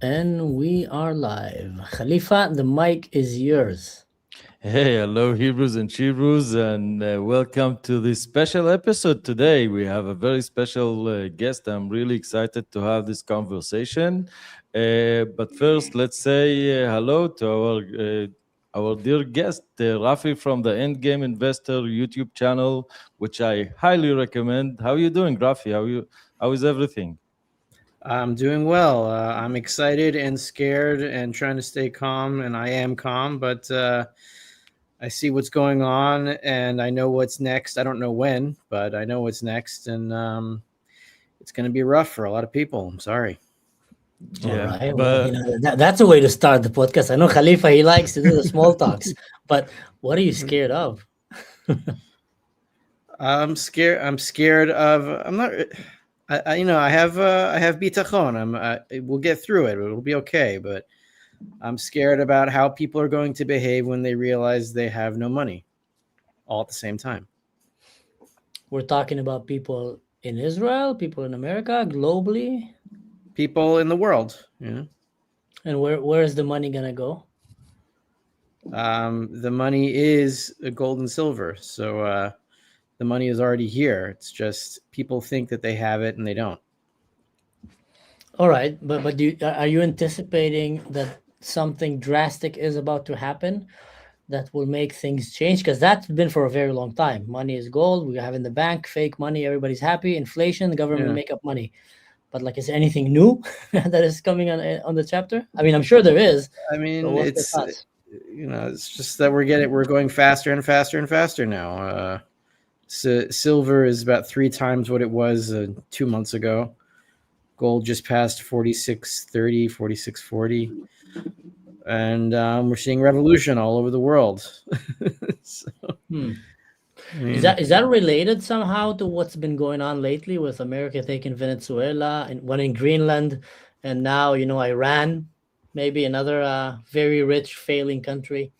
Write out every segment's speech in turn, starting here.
And we are live. Khalifa, the mic is yours. Hey, hello, Hebrews and Hebrews, and welcome to this special episode today. We have a very special guest. I'm really excited to have this conversation. But first, let's say hello to our dear guest, Rafi from the Endgame Investor YouTube channel, which I highly recommend. How are you doing, Rafi? How is everything? I'm doing well. I'm excited and scared and trying to stay calm, and I am calm, but I see what's going on and I know what's next. I don't know when, but I know what's next, and it's going to be rough for a lot of people. I'm sorry. All Yeah, right. Well, but that's a way to start the podcast. I know Khalifa, he likes to do the small talks, but what are you scared of? I'm scared. I'm scared of. I'm not. I have bitachon. We'll get through it. It'll be okay. But I'm scared about how people are going to behave when they realize they have no money all at the same time. We're talking about people in Israel, people in America, globally. People in the world, you know. And where is the money going to go? The money is gold and silver, so the money is already here. It's just people think that they have it and they don't. All right. But are you anticipating that something drastic is about to happen that will make things change? Because that's been for a very long time. Money is gold. We have in the bank fake money. Everybody's happy. Inflation. The government Yeah, make up money. But like, is there anything new that is coming on the chapter? I mean, I'm sure there is. I But mean, what's the thoughts? it's just that we're going faster and faster and faster now. Silver is about 3 times what it was 2 months ago. Gold just passed 46.30, 46.40, and we're seeing revolution all over the world. So, Hmm. I Is mean, that related somehow to what's been going on lately with America taking Venezuela and one in Greenland, and now Iran, maybe another very rich failing country.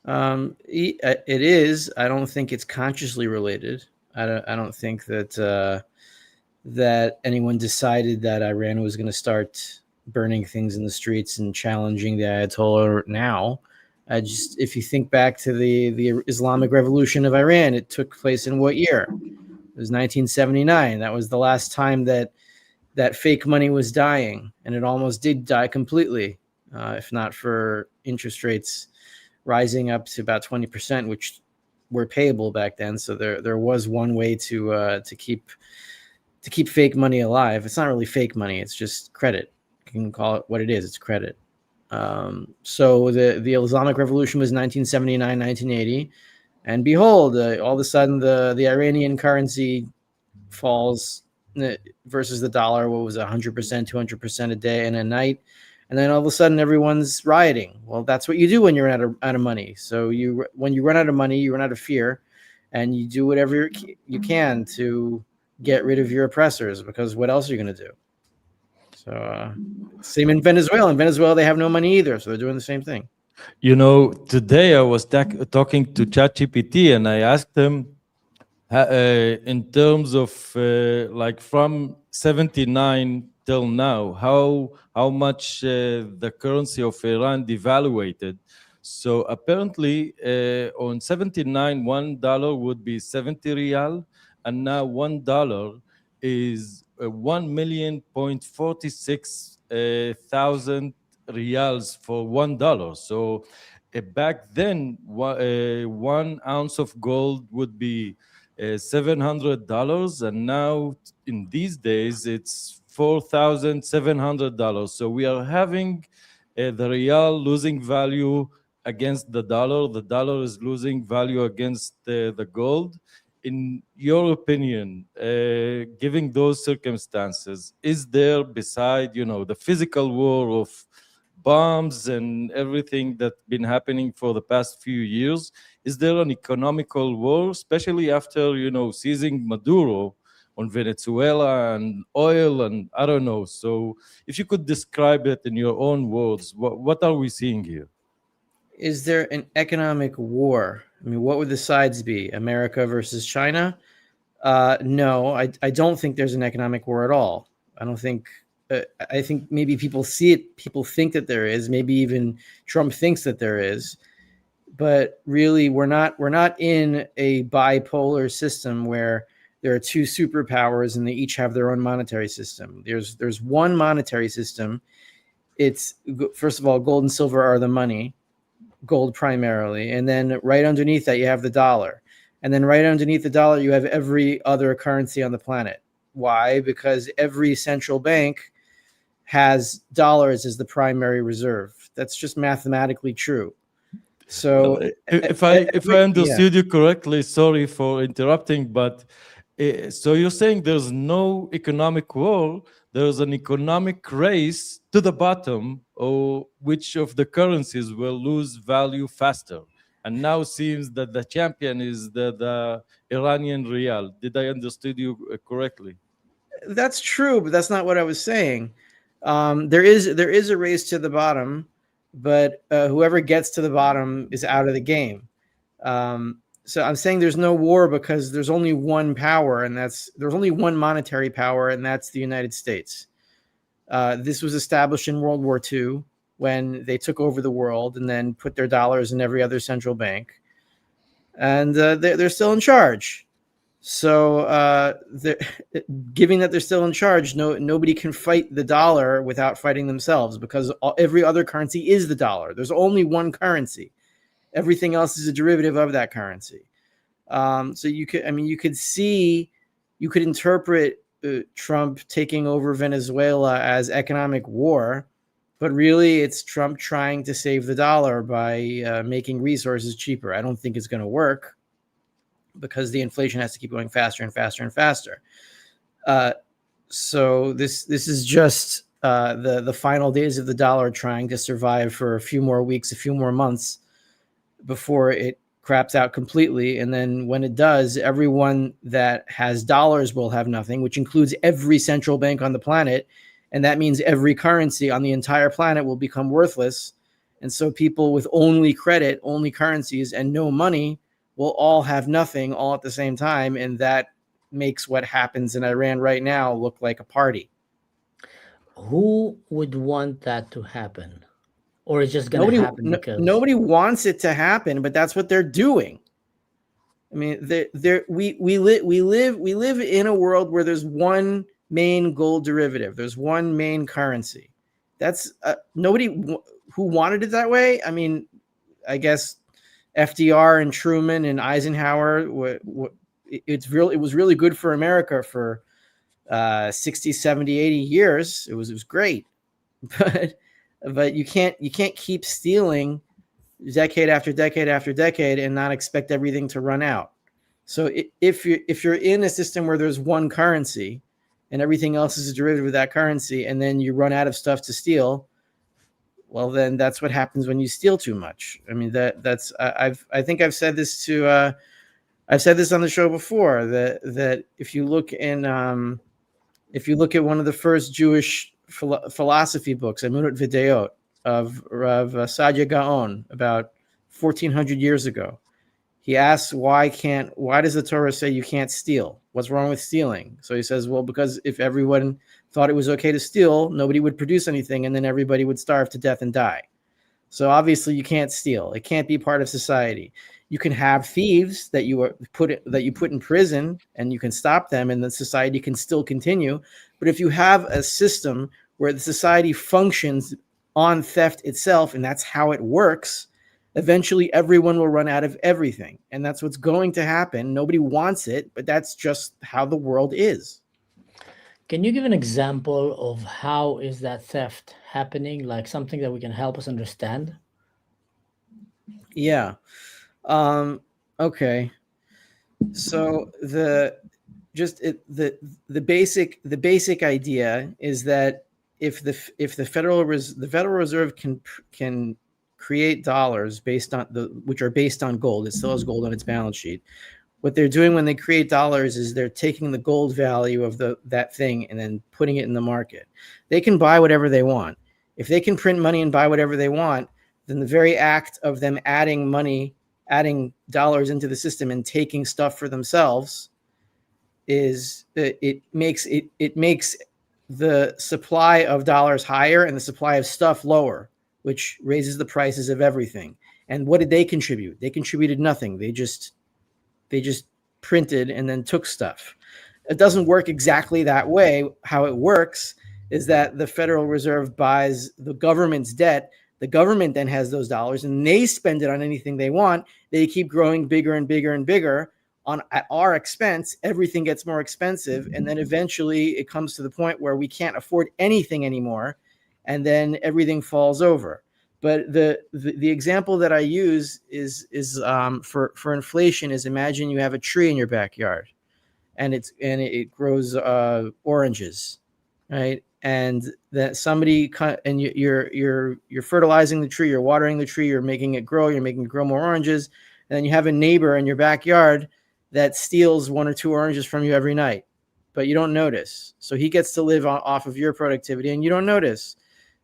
it is. I don't think it's consciously related. I don't think that anyone decided that Iran was going to start burning things in the streets and challenging the Ayatollah now. I just, if you think back to the Islamic Revolution of Iran, it took place in what year? It was 1979. That was the last time that fake money was dying, and it almost did die completely, if not for interest rates rising up to about 20%, which were payable back then. So there was one way to keep fake money alive. It's not really fake money; it's just credit. You can call it what it is. It's credit. So the Islamic Revolution was 1979, 1980, and behold, all of a sudden the Iranian currency falls versus the dollar. What was it, 100%, 200% a day and a night, and then all of a sudden everyone's rioting. Well, that's what you do when you're out of money. So when you run out of money, you run out of fear, and you do whatever you can to get rid of your oppressors, because what else are you going to do? So same in Venezuela. In Venezuela, they have no money either, so they're doing the same thing. today I was talking to ChatGPT and I asked him in terms of like from 79 till now, how much the currency of Iran devaluated. So apparently on 79, $1 would be 70 rial, and now $1 is 1,000,046 thousand rials for $1. So back then, 1 ounce of gold would be $700, and now in these days it's $4,700. So we are having the real losing value against the dollar. The dollar is losing value against the gold. In your opinion, given those circumstances, is there, beside the physical war of bombs and everything that's been happening for the past few years, is there an economical war, especially after seizing Maduro on Venezuela and oil and I don't know? So if you could describe it in your own words, what are we seeing here? Is there an economic war? I mean, what would the sides be? America versus China? No, I don't think there's an economic war at all. I don't think I think maybe people see it, people think that there is, maybe even Trump thinks that there is, but really we're not in a bipolar system where there are two superpowers and they each have their own monetary system. There's one monetary system. It's, first of all, gold and silver are the money, gold primarily, and then right underneath that you have the dollar, and then right underneath the dollar you have every other currency on the planet. Why? Because every central bank has dollars as the primary reserve. That's just mathematically true. So If I yeah, understood you correctly, sorry for interrupting, but so you're saying there's no economic war, there's an economic race to the bottom, or which of the currencies will lose value faster. And now seems that the champion is the Iranian rial. Did I understood you correctly? that's true, but that's not what I was saying. There is a race to the bottom, but whoever gets to the bottom is out of the game. So I'm saying there's no war because there's only one power, and there's only one monetary power, and that's the United States. This was established in World War II when they took over the world and then put their dollars in every other central bank, and they're still in charge. So, given that they're still in charge, nobody can fight the dollar without fighting themselves, because every other currency is the dollar. There's only one currency. Everything else is a derivative of that currency. So you could interpret Trump taking over Venezuela as economic war, but really it's Trump trying to save the dollar by making resources cheaper. I don't think it's going to work, because the inflation has to keep going faster and faster and faster. So this is just the final days of the dollar trying to survive for a few more weeks, a few more months before it craps out completely. And then when it does, everyone that has dollars will have nothing, which includes every central bank on the planet. And that means every currency on the entire planet will become worthless. And so people with only credit, only currencies, and no money will all have nothing all at the same time. And that makes what happens in Iran right now look like a party. Who would want that to happen? Or it's just going to happen because Nobody wants it to happen, but that's what they're doing. I mean, we live in a world where there's one main gold derivative. There's one main currency. That's nobody who wanted it that way. I mean, I guess FDR and Truman and Eisenhower, it was really good for America for 60, 70, 80 years. It was great. But you can't keep stealing decade after decade after decade and not expect everything to run out. So if you're in a system where there's one currency and everything else is a derivative of that currency, and then you run out of stuff to steal, well, then that's what happens when you steal too much. I mean, I think I've said this I've said this on the show before, that if you look at one of the first Jewish philosophy books, Emunot Videot, of Rav Sadia Gaon, about 1400 years ago, he asks, why does the Torah say you can't steal? What's wrong with stealing? So he says, well, because if everyone thought it was okay to steal, nobody would produce anything, and then everybody would starve to death and die. So obviously you can't steal. It can't be part of society. You can have thieves that you put in prison, and you can stop them, and the society can still continue. But if you have a system where the society functions on theft itself, and that's how it works, eventually everyone will run out of everything. And that's what's going to happen. Nobody wants it, but that's just how the world is. Can you give an example of how is that theft happening? Like something that we can help us understand? Yeah. Okay. So the basic idea is that if the Federal Reserve can create dollars which are based on gold, it still has gold on its balance sheet. What they're doing when they create dollars is they're taking the gold value of that thing and then putting it in the market. They can buy whatever they want. If they can print money and buy whatever they want, then the very act of them adding dollars into the system and taking stuff for themselves it makes the supply of dollars higher and the supply of stuff lower, which raises the prices of everything. And what did they contribute? They contributed nothing. They just printed and then took stuff. It doesn't work exactly that way. How it works is that the Federal Reserve buys the government's debt. The government then has those dollars and they spend it on anything they want. They keep growing bigger and bigger and bigger at our expense. Everything gets more expensive. And then eventually it comes to the point where we can't afford anything anymore. And then everything falls over. But the example that I use is for inflation is, imagine you have a tree in your backyard and it grows oranges, right? And that somebody and you're fertilizing the tree, you're watering the tree, you're making it grow more oranges. And then you have a neighbor in your backyard that steals 1 or 2 oranges from you every night, but you don't notice. So he gets to live off of your productivity and you don't notice.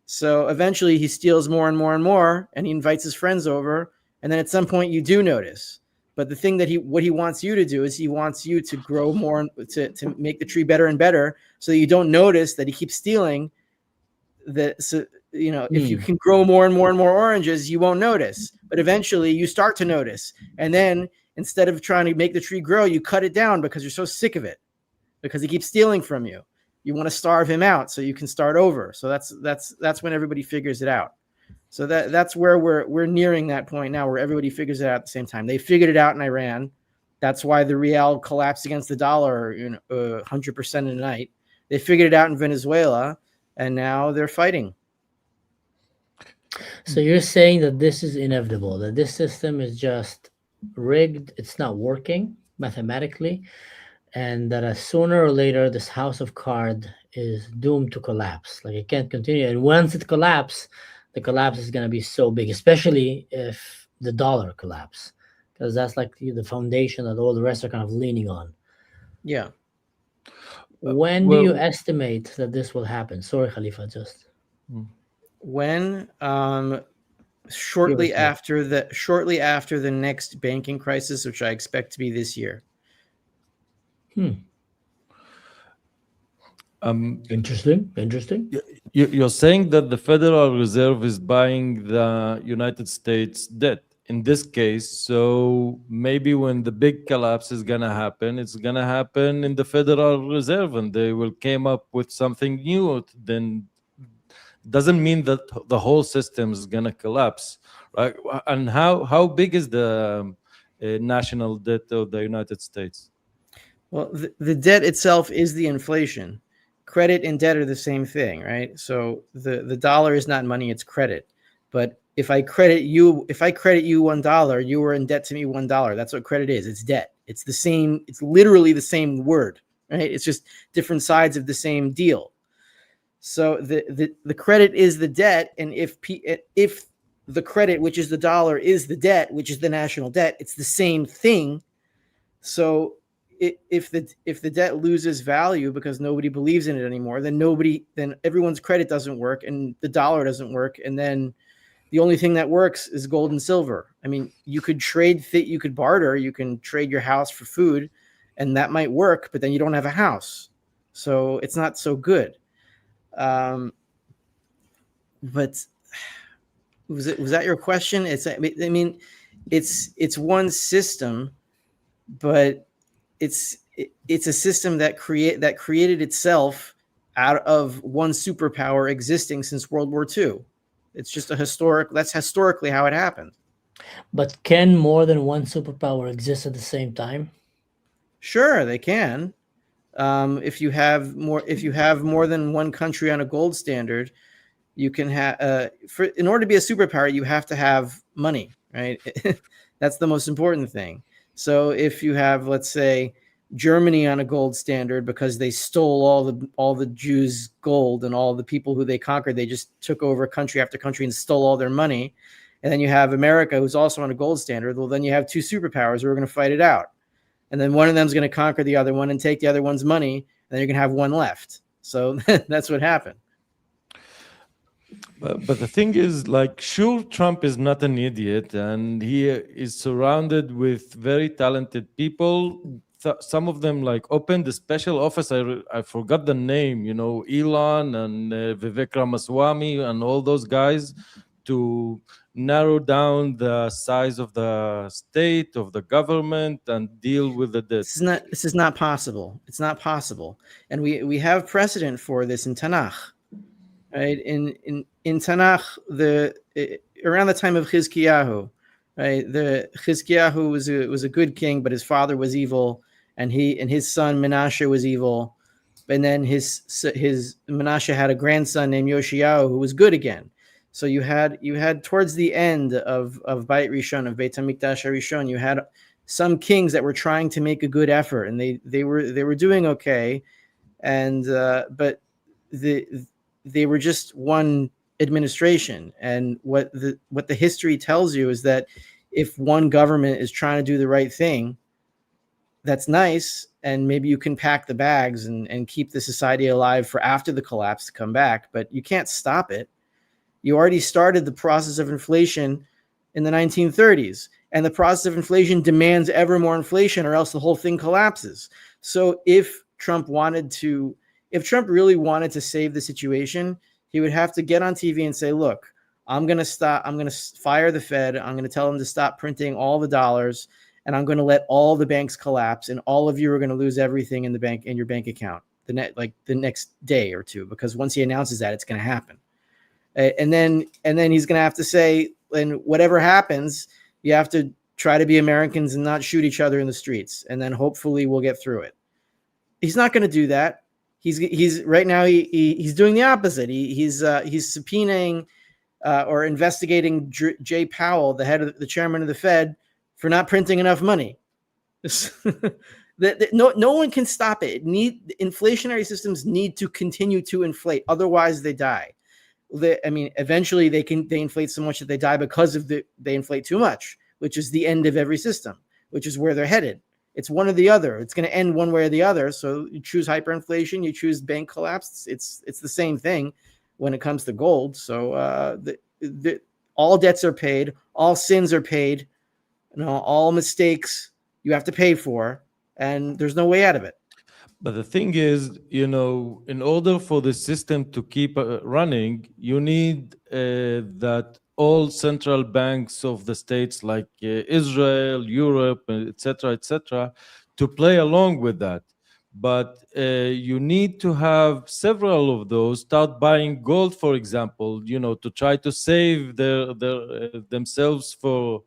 So eventually he steals more and more and more, and he invites his friends over. And then at some point you do notice. But the thing that what he wants you to do is he wants you to grow more, to make the tree better and better, so that you don't notice that he keeps stealing. So, if you can grow more and more and more oranges, you won't notice. But eventually you start to notice. And then instead of trying to make the tree grow, you cut it down because you're so sick of it, because he keeps stealing from you. You want to starve him out so you can start over. So that's when everybody figures it out. So that's where we're nearing that point now, where everybody figures it out at the same time. They figured it out in Iran. That's why the real collapsed against the dollar 100% in a night. They figured it out in Venezuela, and now they're fighting. So you're saying that this is inevitable, that this system is just rigged, it's not working mathematically, and that sooner or later this house of card is doomed to collapse. Like, it can't continue. And once it collapses, the collapse is going to be so big, especially if the dollar collapse, because that's like the foundation that all the rest are kind of leaning on. Yeah. When do you estimate that this will happen? Sorry, Khalifa, just. When shortly after the next banking crisis, which I expect to be this year. Interesting. You're saying that the Federal Reserve is buying the United States debt in this case. So maybe when the big collapse is going to happen, it's going to happen in the Federal Reserve, and they will come up with something new. Then doesn't mean that the whole system is going to collapse, right? And how big is the national debt of the United States? Well, the debt itself is the inflation. Credit and debt are the same thing, right? So the dollar is not money, it's credit. But if I credit you $1, you were in debt to me $1. That's what credit is. It's debt. It's the same. It's literally the same word, right? It's just different sides of the same deal. So the credit is the debt, and if the credit, which is the dollar, is the debt, which is the national debt, it's the same thing. So if the debt loses value because nobody believes in it anymore, then everyone's credit doesn't work and the dollar doesn't work, and then the only thing that works is gold and silver. I mean, you could you could barter, you can trade your house for food, and that might work, but then you don't have a house, so it's not so good. But was that your question? It's one system, but it's a system that created itself out of one superpower existing since World War II. It's just that's historically how it happened. But can more than one superpower exist at the same time? Sure, they can. If you have more than one country on a gold standard, you can have in order to be a superpower, you have to have money, right? That's the most important thing. So if you have, let's say, Germany on a gold standard because they stole all the Jews' gold, and all the people who they conquered, they just took over country after country and stole all their money. And then you have America, who's also on a gold standard. Well, then you have two superpowers who are going to fight it out. And then one of them is going to conquer the other one and take the other one's money, and then you're going to have one left. So that's what happened. But the thing is, like, sure, Trump is not an idiot, and he is surrounded with very talented people some of them like opened a special office. I forgot the name, Elon and Vivek Ramaswamy and all those guys, to narrow down the size of the state, of the government, and deal with the debt. This is not possible. It's not possible. And we have precedent for this in Tanakh. Right? In Tanakh, around the time of Chizkiyahu, right? The Chizkiyahu was a good king, but his father was evil, and his son Menashe was evil. And then his Menashe had a grandson named Yoshiyahu who was good again. So you had towards the end of Beit Rishon, of Beit Hamikdash Rishon, you had some kings that were trying to make a good effort, and they were doing okay, and but they were just one administration. And what the history tells you is that if one government is trying to do the right thing, that's nice, and maybe you can pack the bags and keep the society alive for after the collapse to come back, but you can't stop it. You already started the process of inflation in the 1930s, and the process of inflation demands ever more inflation, or else the whole thing collapses. So if Trump really wanted to save the situation, he would have to get on TV and say, look, I'm going to fire the Fed. I'm going to tell them to stop printing all the dollars, and I'm going to let all the banks collapse, and all of you are going to lose everything in your bank account the next day or two, because once he announces that, it's going to happen. And then he's going to have to say, and whatever happens, you have to try to be Americans and not shoot each other in the streets, and then hopefully we'll get through it. He's not going to do that. He's right now he's doing the opposite. He's subpoenaing or investigating Jay Powell, the chairman of the Fed, for not printing enough money. No one can stop it. Inflationary systems need to continue to inflate, otherwise they die. Eventually they inflate so much that they die because they inflate too much, which is the end of every system, which is where they're headed. It's one or the other. It's going to end one way or the other. So you choose hyperinflation, you choose bank collapse. It's the same thing when it comes to gold. So all debts are paid, all sins are paid, all mistakes you have to pay for, and there's no way out of it. But the thing is, in order for the system to keep running, you need that all central banks of the states, like Israel, Europe, etc., to play along with that. But you need to have several of those start buying gold, for example, to try to save themselves for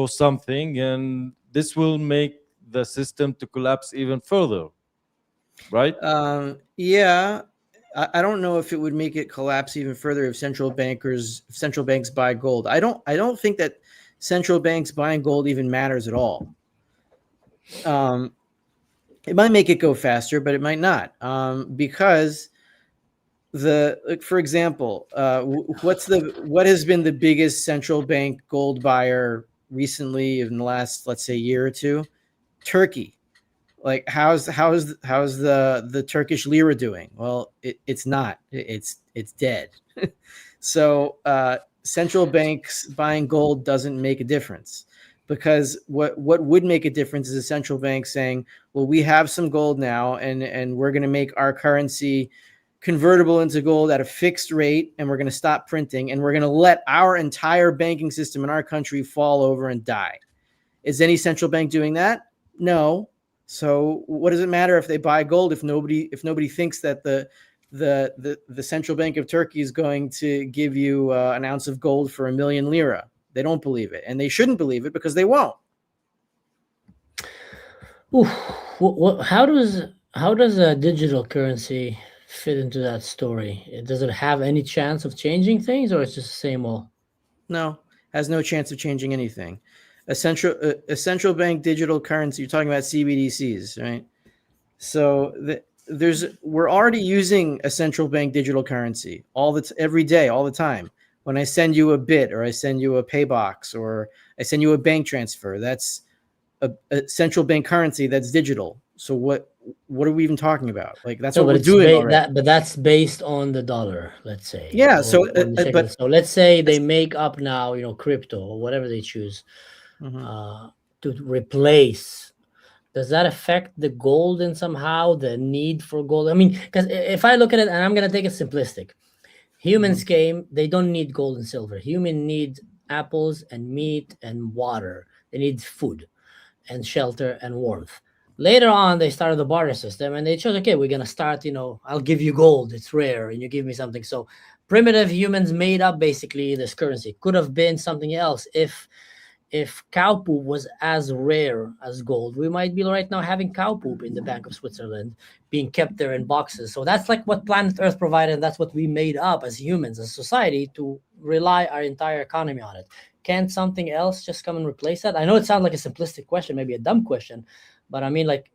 something, and this will make the system to collapse even further. Right? Yeah, I don't know if it would make it collapse even further if central banks buy gold. I don't think that central banks buying gold even matters at all. It might make it go faster, but it might not, because for example, what has been the biggest central bank gold buyer recently in the last, let's say, year or two? Turkey. Like how's the Turkish lira doing? Well, it's not. It's dead. So central banks buying gold doesn't make a difference, because what would make a difference is a central bank saying, well, we have some gold now, and we're going to make our currency convertible into gold at a fixed rate, and we're going to stop printing, and we're going to let our entire banking system in our country fall over and die. Is any central bank doing that? No. So what does it matter if they buy gold if nobody thinks that the central bank of Turkey is going to give you an ounce of gold for 1 million lira? They don't believe it, and they shouldn't believe it, because they won't. Ooh, how does a digital currency fit into that story? Does it have any chance of changing things, or it's just the same old? No, has no chance of changing anything. A central bank digital currency, you're talking about CBDCs, right? So we're already using a central bank digital currency every day, all the time. When I send you a bit, or I send you a pay box, or I send you a bank transfer, that's a central bank currency that's digital. So what are we even talking about? Like, that's what we're doing already. But that's based on the dollar, let's say. Yeah. So let's say they make up now, crypto or whatever they choose to replace Does that affect the gold in somehow, the need for gold? I mean, because if I look at it, and I'm going to take it simplistic, humans Mhm. came, they don't need gold and silver. Human need apples and meat and water. They need food and shelter and warmth. Later on, they started the barter system and they chose, okay, we're going to start, I'll give you gold. It's rare. And you give me something. So primitive humans made up basically this currency. Could have been something else if cow poop was as rare as gold, we might be right now having cow poop in the Bank of Switzerland being kept there in boxes. So that's like what planet Earth provided. And that's what we made up as humans, as a society, to rely our entire economy on it. Can't something else just come and replace that? I know it sounds like a simplistic question, maybe a dumb question, but I mean, like,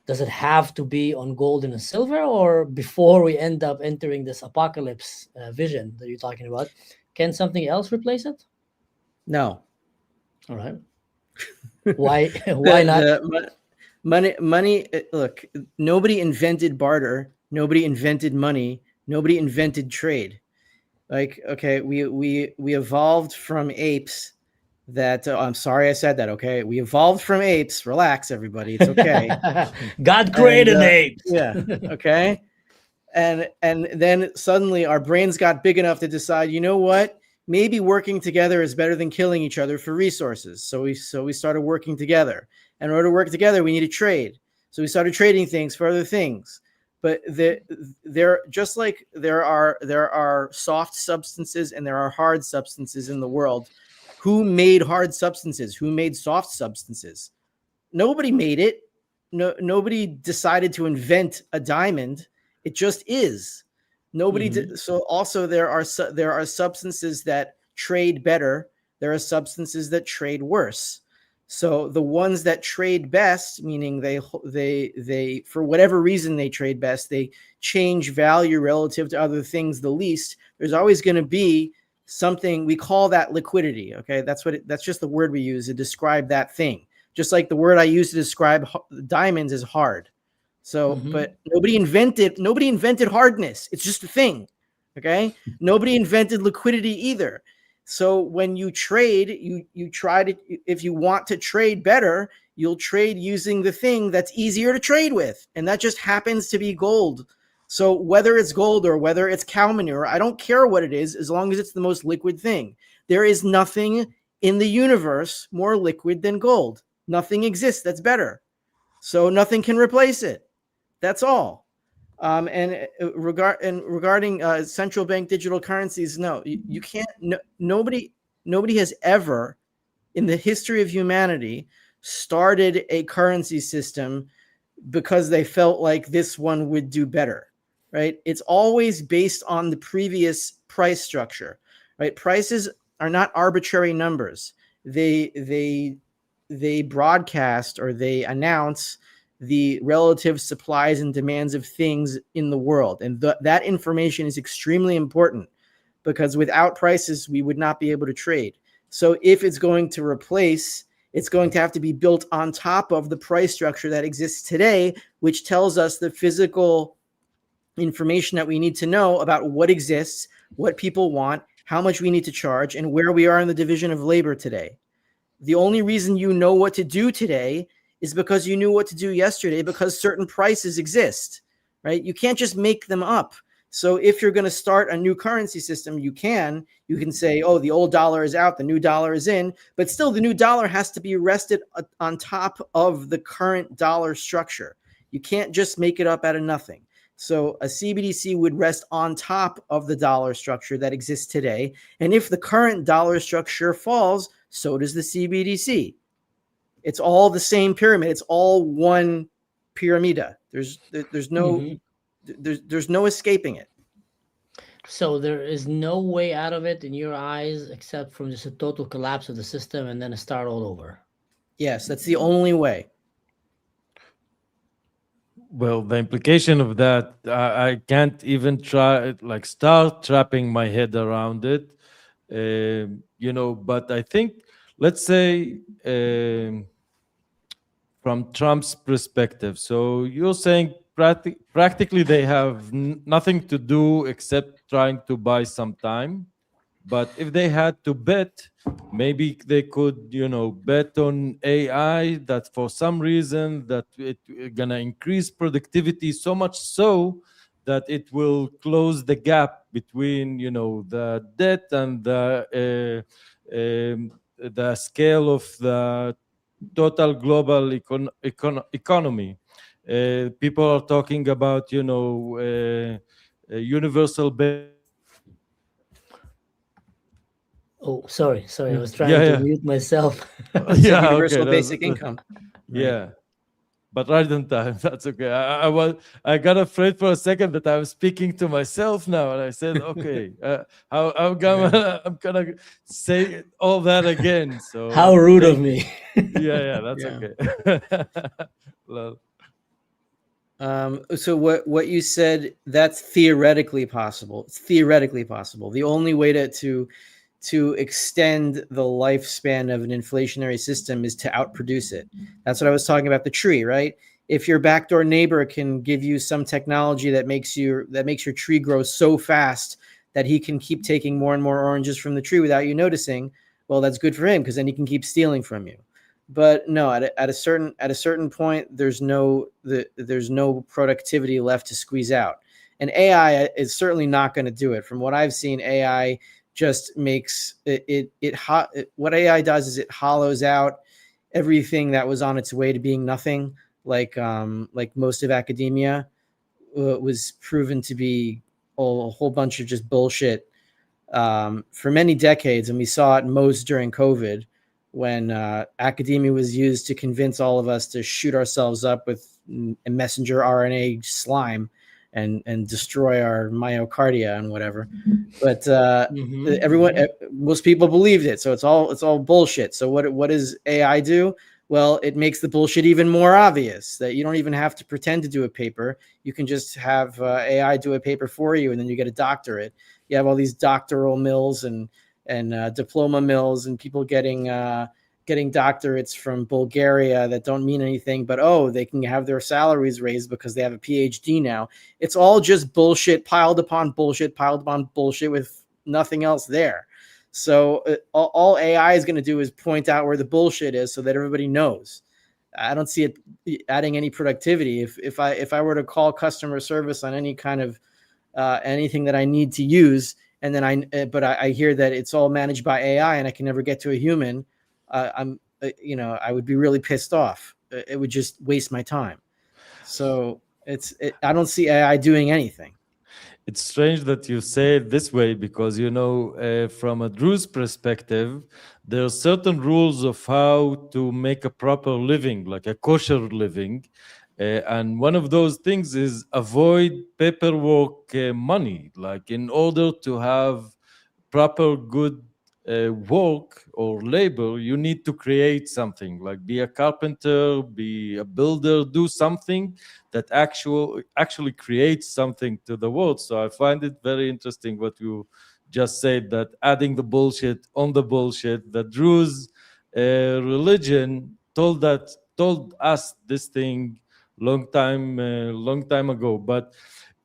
does it have to be on gold and silver, or before we end up entering this apocalypse vision that you're talking about, can something else replace it? No. All right. Why? Why not? Money. Look, nobody invented barter. Nobody invented money. Nobody invented trade. Like, okay, we evolved from apes. That I'm sorry I said that. Okay, we evolved from apes. Relax, everybody. It's okay. God And created apes. yeah, okay. And then suddenly our brains got big enough to decide, you know what? Maybe working together is better than killing each other for resources. So we started working together. And in order to work together, we need to trade. So we started trading things for other things. But there just like there are soft substances and there are hard substances in the world. Who made hard substances? Who made soft substances? Nobody made it. Nobody decided to invent a diamond. It just is. Nobody did. So also there are substances that trade better. There are substances that trade worse. So the ones that trade best, meaning they for whatever reason they trade best, they change value relative to other things the least. There's always going to be something, we call that liquidity. Okay, that's just the word we use to describe that thing. Just like the word I use to describe diamonds is hard. So, Mm-hmm. but nobody invented hardness. It's just a thing. Okay. Nobody invented liquidity either. So when you trade, you try to, if you want to trade better, you'll trade using the thing that's easier to trade with. And that just happens to be gold. So whether it's gold or whether it's cow manure, I don't care what it is, as long as it's the most liquid thing. There is nothing in the universe more liquid than gold. Nothing exists that's better. So nothing can replace it. That's all. Regarding central bank digital currencies, no, you can't. No, nobody has ever, in the history of humanity, started a currency system because they felt like this one would do better, right? It's always based on the previous price structure, right? Prices are not arbitrary numbers. They broadcast or they announce the relative supplies and demands of things in the world. And that information is extremely important, because without prices, we would not be able to trade. So if it's going to replace, it's going to have to be built on top of the price structure that exists today, which tells us the physical information that we need to know about what exists, what people want, how much we need to charge, and where we are in the division of labor today. The only reason you know what to do today is because you knew what to do yesterday, because certain prices exist, right? You can't just make them up. So if you're going to start a new currency system, you can say, oh, the old dollar is out, the new dollar is in, but still the new dollar has to be rested on top of the current dollar structure. You can't just make it up out of nothing. So a CBDC would rest on top of the dollar structure that exists today. And if the current dollar structure falls, so does the CBDC. It's all the same pyramid. It's all one pyramida. There's no Mm-hmm. there's no escaping it. So there is no way out of it in your eyes except from just a total collapse of the system and then a start all over. Yes, that's the only way. Well, the implication of that, I can't even try, like, start wrapping my head around it. But I think, let's say, from Trump's perspective, so you're saying practically they have nothing to do except trying to buy some time. But if they had to bet, maybe they could, bet on AI, that for some reason that it gonna increase productivity so much so that it will close the gap between, the debt and the scale of the total global economy. People are talking about, universal basic income. Oh, sorry. I was trying Yeah, to yeah. mute myself. I said Yeah, okay. universal basic income. Right. Yeah, but right on time. That's okay. I got afraid for a second that I was speaking to myself now, and I said, okay, Yeah. I'm gonna say all that again. How So rude of thank me. yeah, that's Yeah. okay. Well, So what you said, that's theoretically possible. It's theoretically possible. The only way to extend the lifespan of an inflationary system is to outproduce it. That's what I was talking about the tree, right? If your backdoor neighbor can give you some technology that makes your tree grow so fast that he can keep taking more and more oranges from the tree without you noticing, well, that's good for him because then he can keep stealing from you. But no, at a certain point, there's no productivity left to squeeze out, and AI is certainly not going to do it. From what I've seen, AI just makes what AI does is it hollows out everything that was on its way to being nothing, like most of academia was proven to be a whole bunch of just bullshit for many decades, and we saw it most during COVID, when academia was used to convince all of us to shoot ourselves up with a messenger RNA slime and destroy our myocardia and whatever. But everyone, Mhm. most people believed it, so it's all bullshit. So what does AI do? Well, it makes the bullshit even more obvious that you don't even have to pretend to do a paper. You can just have AI do a paper for you, and then you get a doctorate. You have all these doctoral mills and diploma mills, and people getting doctorates from Bulgaria that don't mean anything, but they can have their salaries raised because they have a PhD now. It's all just bullshit piled upon bullshit with nothing else there. So all AI is going to do is point out where the bullshit is so that everybody knows. I don't see it adding any productivity. If I were to call customer service on any kind of anything that I need to use, and then I hear that it's all managed by AI and I can never get to a human, I would be really pissed off. It would just waste my time. So I don't see AI doing anything. it's strange that you say it this way because, from a Drew's perspective, there are certain rules of how to make a proper living, like a kosher living. And one of those things is avoid paperwork money. Like, in order to have proper good work or labor, you need to create something, like be a carpenter, be a builder, do something that actually creates something to the world. So I find it very interesting what you just said, that adding the bullshit on the bullshit, that Drew's religion told us this thing long time ago. But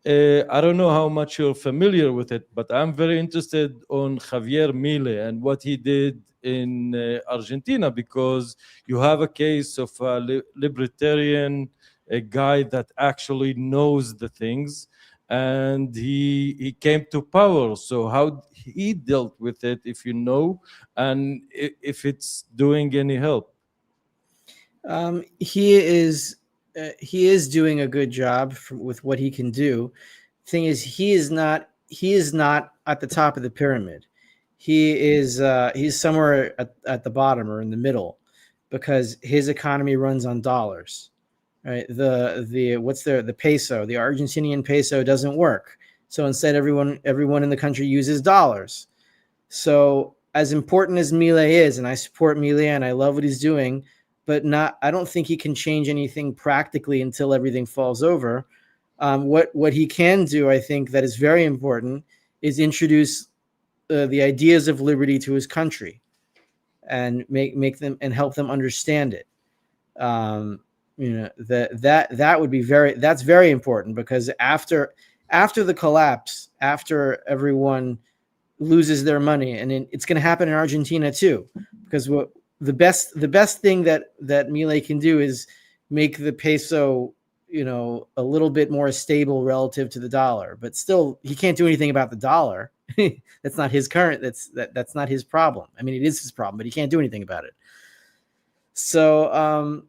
I don't know how much you're familiar with it, but I'm very interested on Javier Milei and what he did in Argentina, because you have a case of a libertarian, a guy that actually knows the things, and he came to power. So how he dealt with it, if you know, and if it's doing any help. He is doing a good job with what he can do. Thing is, he is not at the top of the pyramid. He's somewhere at the bottom or in the middle, because his economy runs on dollars. Right? The peso, the Argentinian peso doesn't work. So instead, everyone in the country uses dollars. So as important as Milei is, and I support Milei and I love what he's doing, but I don't think he can change anything practically until everything falls over. What he can do, I think, that is very important, is introduce the ideas of liberty to his country and make them and help them understand it. Um, that would be that's very important, because after the collapse, after everyone loses their money, and it's going to happen in Argentina too, because what the best thing that Milei can do is make the peso, a little bit more stable relative to the dollar, but still he can't do anything about the dollar. That's not his current. That's not his problem. I mean, it is his problem, but he can't do anything about it. So,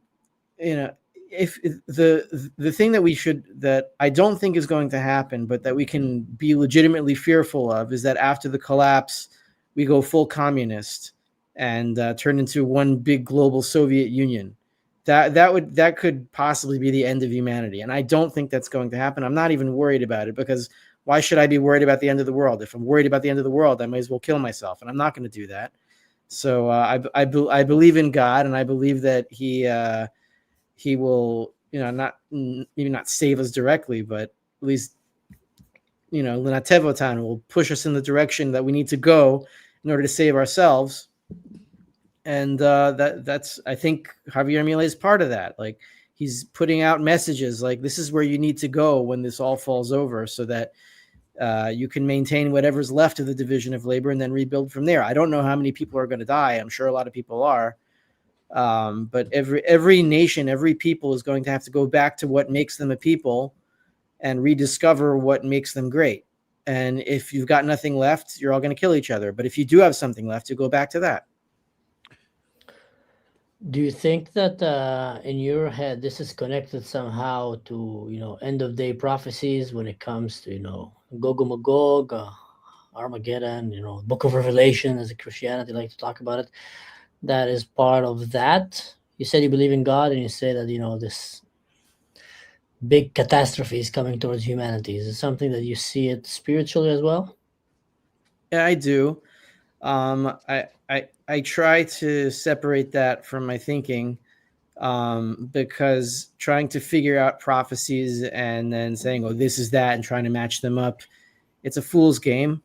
if the thing that I don't think is going to happen, but that we can be legitimately fearful of, is that after the collapse, we go full communist and turn into one big global Soviet Union. That could possibly be the end of humanity, and I don't think that's going to happen. I'm not even worried about it, because why should I be worried about the end of the world? If I'm worried about the end of the world, I might as well kill myself, and I'm not going to do that. So I believe in God, and I believe that he will, maybe not save us directly, but at least, L'Natevotan will push us in the direction that we need to go in order to save ourselves. And that's I think Javier Milei is part of that. Like, he's putting out messages like, this is where you need to go when this all falls over, so that you can maintain whatever's left of the division of labor and then rebuild from there. I don't know how many people are going to die. I'm sure a lot of people are. But every nation, every people is going to have to go back to what makes them a people and rediscover what makes them great. And if you've got nothing left, you're all going to kill each other. But if you do have something left, you go back to that. Do you think that in your head this is connected somehow to end of day prophecies when it comes to Gog and Magog, Armageddon, Book of Revelation, as a Christianity like to talk about it? That is part of that. You said you believe in God, and you say that this big catastrophe is coming towards humanity. Is it something that you see it spiritually as well? Yeah, I do. I try to separate that from my thinking, because trying to figure out prophecies and then saying, oh, this is that, and trying to match them up, it's a fool's game.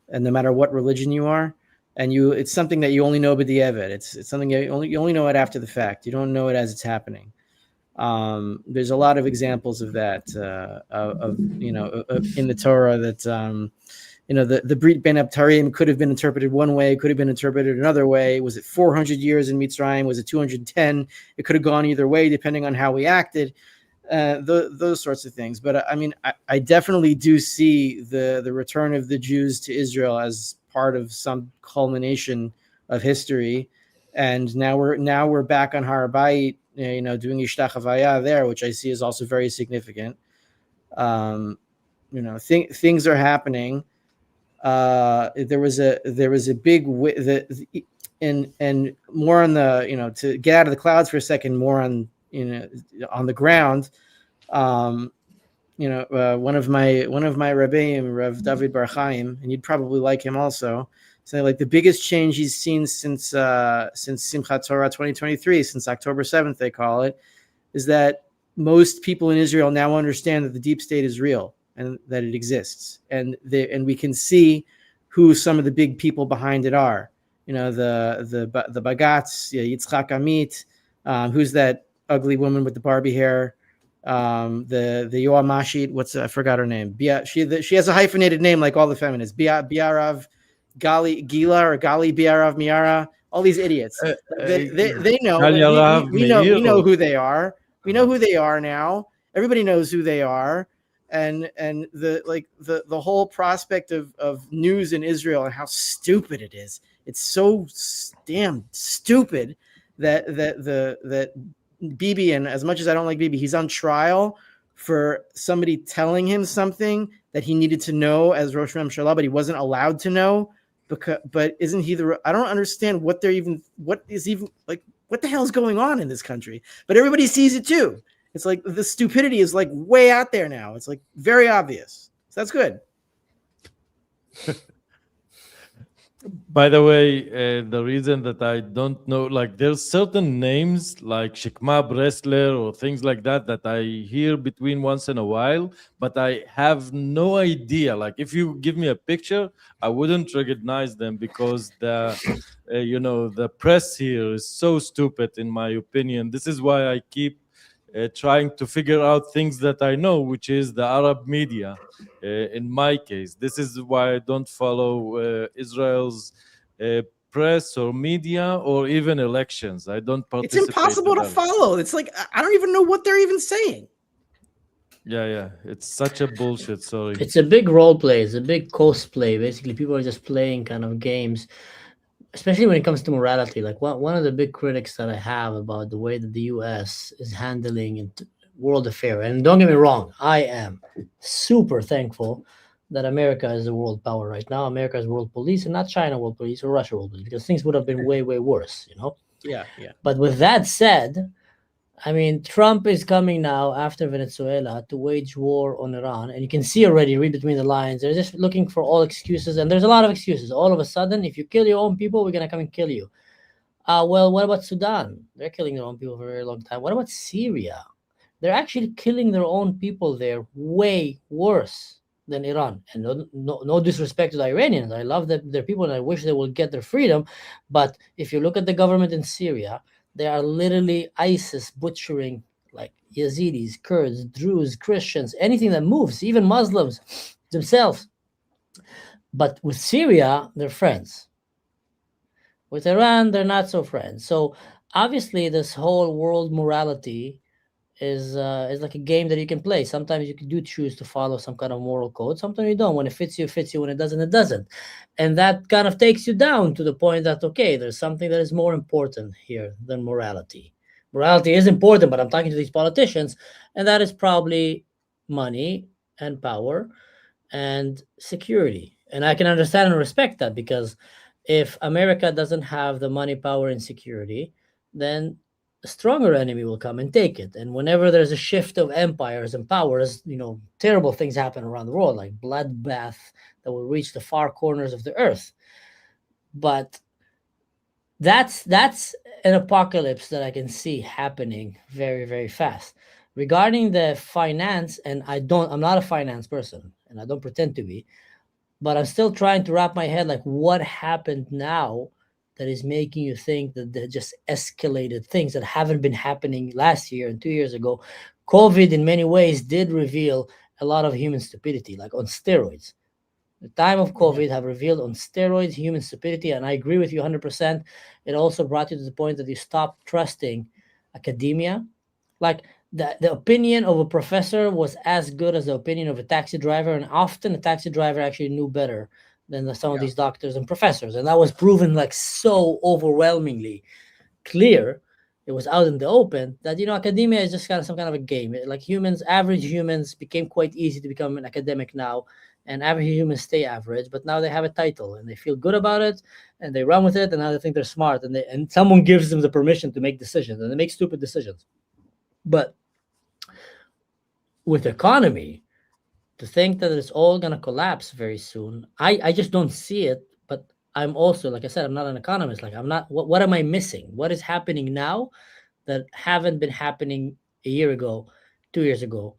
And no matter what religion you are, and it's something that you only know b'di'evet. It's something you only know it after the fact. You don't know it as it's happening. There's a lot of examples of that, in the Torah, that the Brit Ben Abtarim could have been interpreted one way, could have been interpreted another way. Was it 400 years in Mitzrayim? Was it 210? It could have gone either way depending on how we acted. Those sorts of things. But I definitely do see the return of the Jews to Israel as part of some culmination of history. And now we're back on Har Bayit, doing Ishtachavaya there, which I see is also very significant. Things are happening. There was a big and more on the, to get out of the clouds for a second, more on on the ground. One of my Rebbeim, Rav David Bar Chaim, and you'd probably like him also, say like the biggest change he's seen since Simchat Torah 2023, since October 7th they call it, is that most people in Israel now understand that the deep state is real and that it exists, and we can see who some of the big people behind it are. The Bagatz, Yitzchak Amit, who's that ugly woman with the Barbie hair, the Yoamashit, I forgot her name. She has a hyphenated name like all the feminists. Biarav Gali Gila or Gali Biarav Miara. All these idiots. They know. We know who they are. We know who they are now. Everybody knows who they are. And the whole prospect of news in Israel and how stupid it is. It's so damn stupid that Bibi, and as much as I don't like Bibi, he's on trial for somebody telling him something that he needed to know as Rosh Hashanah, but he wasn't allowed to know. But isn't he I don't understand what the hell is going on in this country? But everybody sees it too. It's like the stupidity is like way out there now. It's like very obvious. So that's good. By the way, the reason that I don't know, like there's certain names like Shikma Bresler or things like that I hear between once in a while, but I have no idea. Like if you give me a picture, I wouldn't recognize them because the press here is so stupid, in my opinion. This is why I keep trying to figure out things that I know, which is the Arab media. In my case, this is why I don't follow Israel's press or media or even elections. I don't It's participate impossible in to them. follow. It's like I don't even know what they're even saying. Yeah, it's such a bullshit. Sorry. It's a big role play. It's a big cosplay. Basically, people are just playing kind of games, especially when it comes to morality. Like one of the big critics that I have about the way that the U.S. is handling world affair. And don't get me wrong, I am super thankful that America is the world power right now. America is world police, and not China world police or Russia world police, because things would have been way, way worse. Yeah. But with that said, I mean, Trump is coming now after Venezuela to wage war on Iran. And you can see already, read between the lines, they're just looking for all excuses. And there's a lot of excuses. All of a sudden, if you kill your own people, we're going to come and kill you. Well, what about Sudan? They're killing their own people for a very long time. What about Syria? They're actually killing their own people there way worse than Iran. And no disrespect to the Iranians. I love their people and I wish they will get their freedom. But if you look at the government in Syria, they are literally ISIS butchering like Yazidis, Kurds, Druze, Christians, anything that moves, even Muslims themselves. But with Syria, they're friends. With Iran, they're not so friends. So obviously, this whole world morality is like a game that you can play. Sometimes you do choose to follow some kind of moral code. Sometimes you don't. When it fits you, it fits you. When it doesn't, it doesn't. And that kind of takes you down to the point that, okay, there's something that is more important here than morality. Morality is important, but I'm talking to these politicians, and that is probably money and power and security. And I can understand and respect that, because if America doesn't have the money, power, and security, then a stronger enemy will come and take it. And whenever there's a shift of empires and powers, terrible things happen around the world, like bloodbath that will reach the far corners of the earth. But that's an apocalypse that I can see happening very, very fast. Regarding the finance, and I'm not a finance person, and I don't pretend to be, but I'm still trying to wrap my head like what happened now that is making you think that they just escalated things that haven't been happening last year and 2 years ago. COVID in many ways did reveal a lot of human stupidity, like on steroids. The time of COVID have revealed on steroids human stupidity, and I agree with you 100%. It also brought you to the point that you stop trusting academia. Like the opinion of a professor was as good as the opinion of a taxi driver, and often a taxi driver actually knew better than some of these doctors and professors, and that was proven like so overwhelmingly clear. It was out in the open that academia is just kind of some kind of a game. Like average humans became quite easy to become an academic now, and average humans stay average, but now they have a title and they feel good about it and they run with it, and now they think they're smart, and someone gives them the permission to make decisions, and they make stupid decisions. But with economy, to think that it's all going to collapse very soon, I just don't see it. But I'm also, like I said, I'm not an economist. Like I'm not, what am I missing? What is happening now that haven't been happening a year ago, 2 years ago,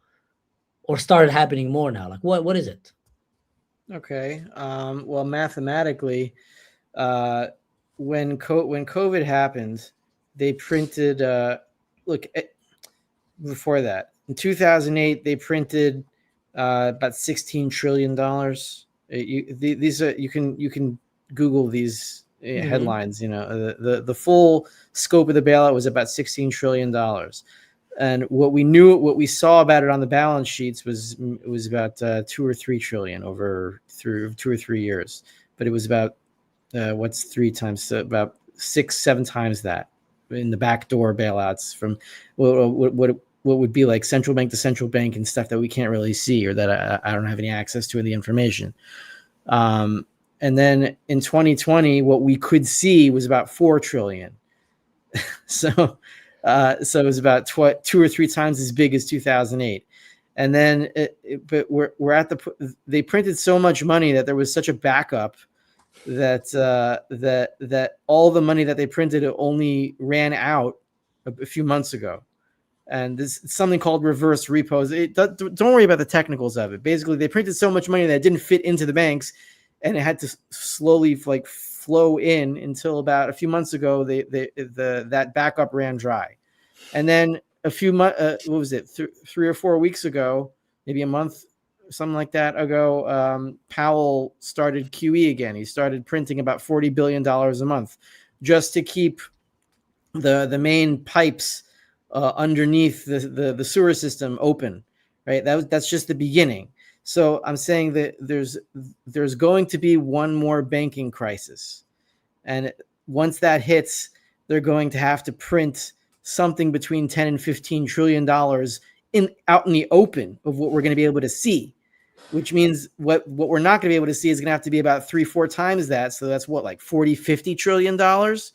or started happening more now? Like what is it? Okay. Well, mathematically, when COVID happened, they printed. Before that, in 2008, they printed about $16 trillion. You can Google these headlines. The full scope of the bailout was about $16 trillion. And what we saw about it on the balance sheets was about 2 or 3 trillion through 2 or 3 years. But it was about what's 3 times, about 6-7 times that in the backdoor bailouts from what would be like central bank to central bank and stuff that we can't really see, or that I don't have any access to the information. And then in 2020, what we could see was about 4 trillion. So it was about 2 or 3 times as big as 2008. And then, but we're at they printed so much money that there was such a backup that all the money that they printed only ran out a few months ago. And this is something called reverse repos. Don't worry about the technicals of it. Basically, they printed so much money that it didn't fit into the banks, and it had to slowly flow in until about a few months ago. That backup ran dry, and then a few months, what was it, 3 or 4 weeks ago, maybe a month, something like that ago, Powell started QE again. He started printing about $40 billion a month just to keep the main pipes underneath the sewer system open, right? That's just the beginning. So I'm saying that there's going to be one more banking crisis, and once that hits, they're going to have to print something between 10 and 15 trillion dollars out in the open of what we're going to be able to see, which means what we're not going to be able to see is going to have to be about 3-4 times that. So that's what, like 40-50 trillion dollars.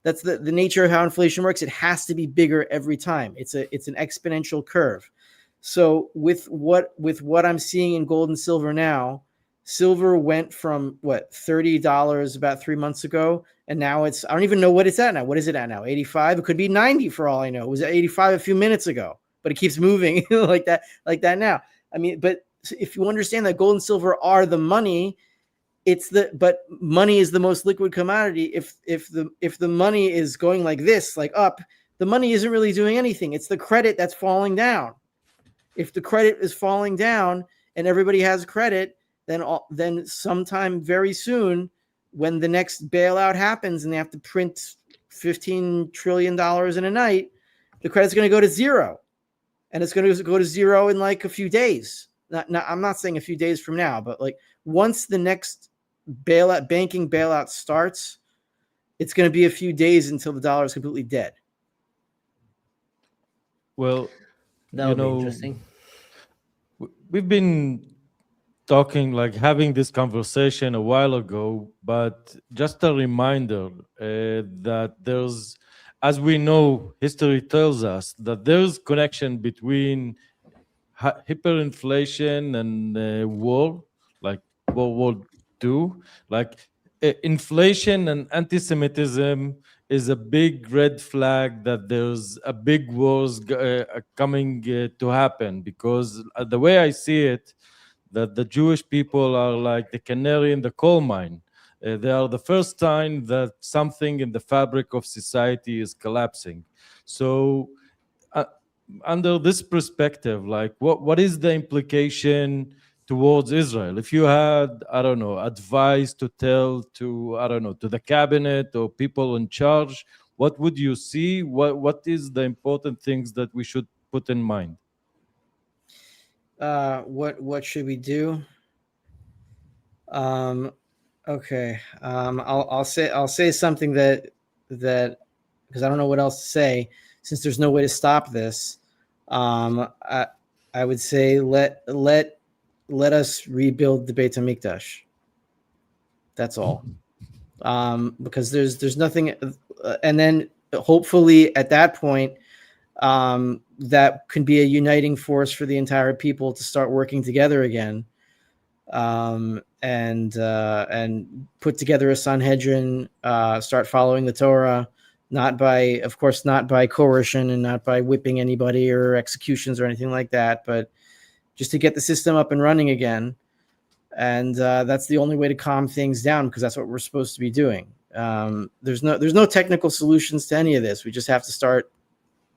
That's the nature of how inflation works. It has to be bigger every time. It's an exponential curve. So with what I'm seeing in gold and silver now, silver went from what, $30 about 3 months ago, and now it's, I don't even know what it's at now. What is it at now? 85? It could be 90 for all I know. It was at 85 a few minutes ago, but it keeps moving like that now. I mean, but if you understand that gold and silver are the money, but money is the most liquid commodity. If the money is going like this, like up, the money isn't really doing anything. It's the credit that's falling down. If the credit is falling down and everybody has credit, then sometime very soon, when the next bailout happens and they have to print $15 trillion in a night, the credit's going to go to zero, and it's going to go to zero in like a few days. I'm not saying a few days from now, but like once the next banking bailout starts, it's going to be a few days until the dollar is completely dead. Well, That would be interesting. we've been talking, like having this conversation a while ago, but just a reminder that there's, as we know, history tells us that there's connection between hyperinflation and war, like World War II. Like inflation and anti-Semitism is a big red flag that there's a big wars coming to happen, because the way I see it, that the Jewish people are like the canary in the coal mine. They are the first sign that something in the fabric of society is collapsing. So uh, under this perspective, like what is the implication towards Israel? If you had, I don't know, advice to tell to, I don't know, to the cabinet or people in charge, what would you see? What is the important things that we should put in mind? What should we do? Okay. I'll say something that because I don't know what else to say, since there's no way to stop this. I would say let us rebuild the Beit HaMikdash. That's all. Because there's nothing, and then hopefully at that point, that can be a uniting force for the entire people to start working together again, and put together a Sanhedrin, start following the Torah, not by coercion and not by whipping anybody or executions or anything like that, but just to get the system up and running again. And that's the only way to calm things down, because that's what we're supposed to be doing. There's no technical solutions to any of this. We just have to start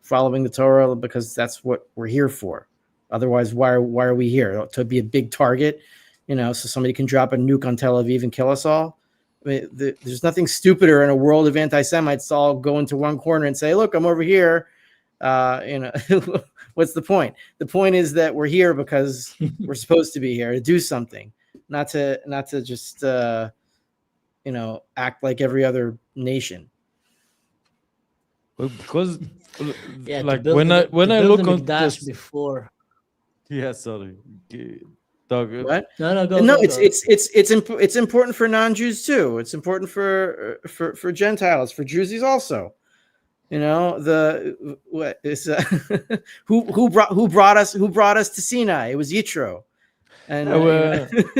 following the Torah, because that's what we're here for. Otherwise, why are we here? To be a big target, so somebody can drop a nuke on Tel Aviv and kill us all? I mean, there's nothing stupider in a world of anti-Semites to all go into one corner and say, look, I'm over here. What's the point? The point is that we're here because we're supposed to be here to do something, not to just act like every other nation. Well, because Yeah, like to build when I build look the on Mikdash this, before. yeah, sorry, Doug, What? No, go. No, Go, go. it's important for non-Jews too. It's important for Gentiles, for Druzies also. What is who brought us to Sinai? It was Yitro. And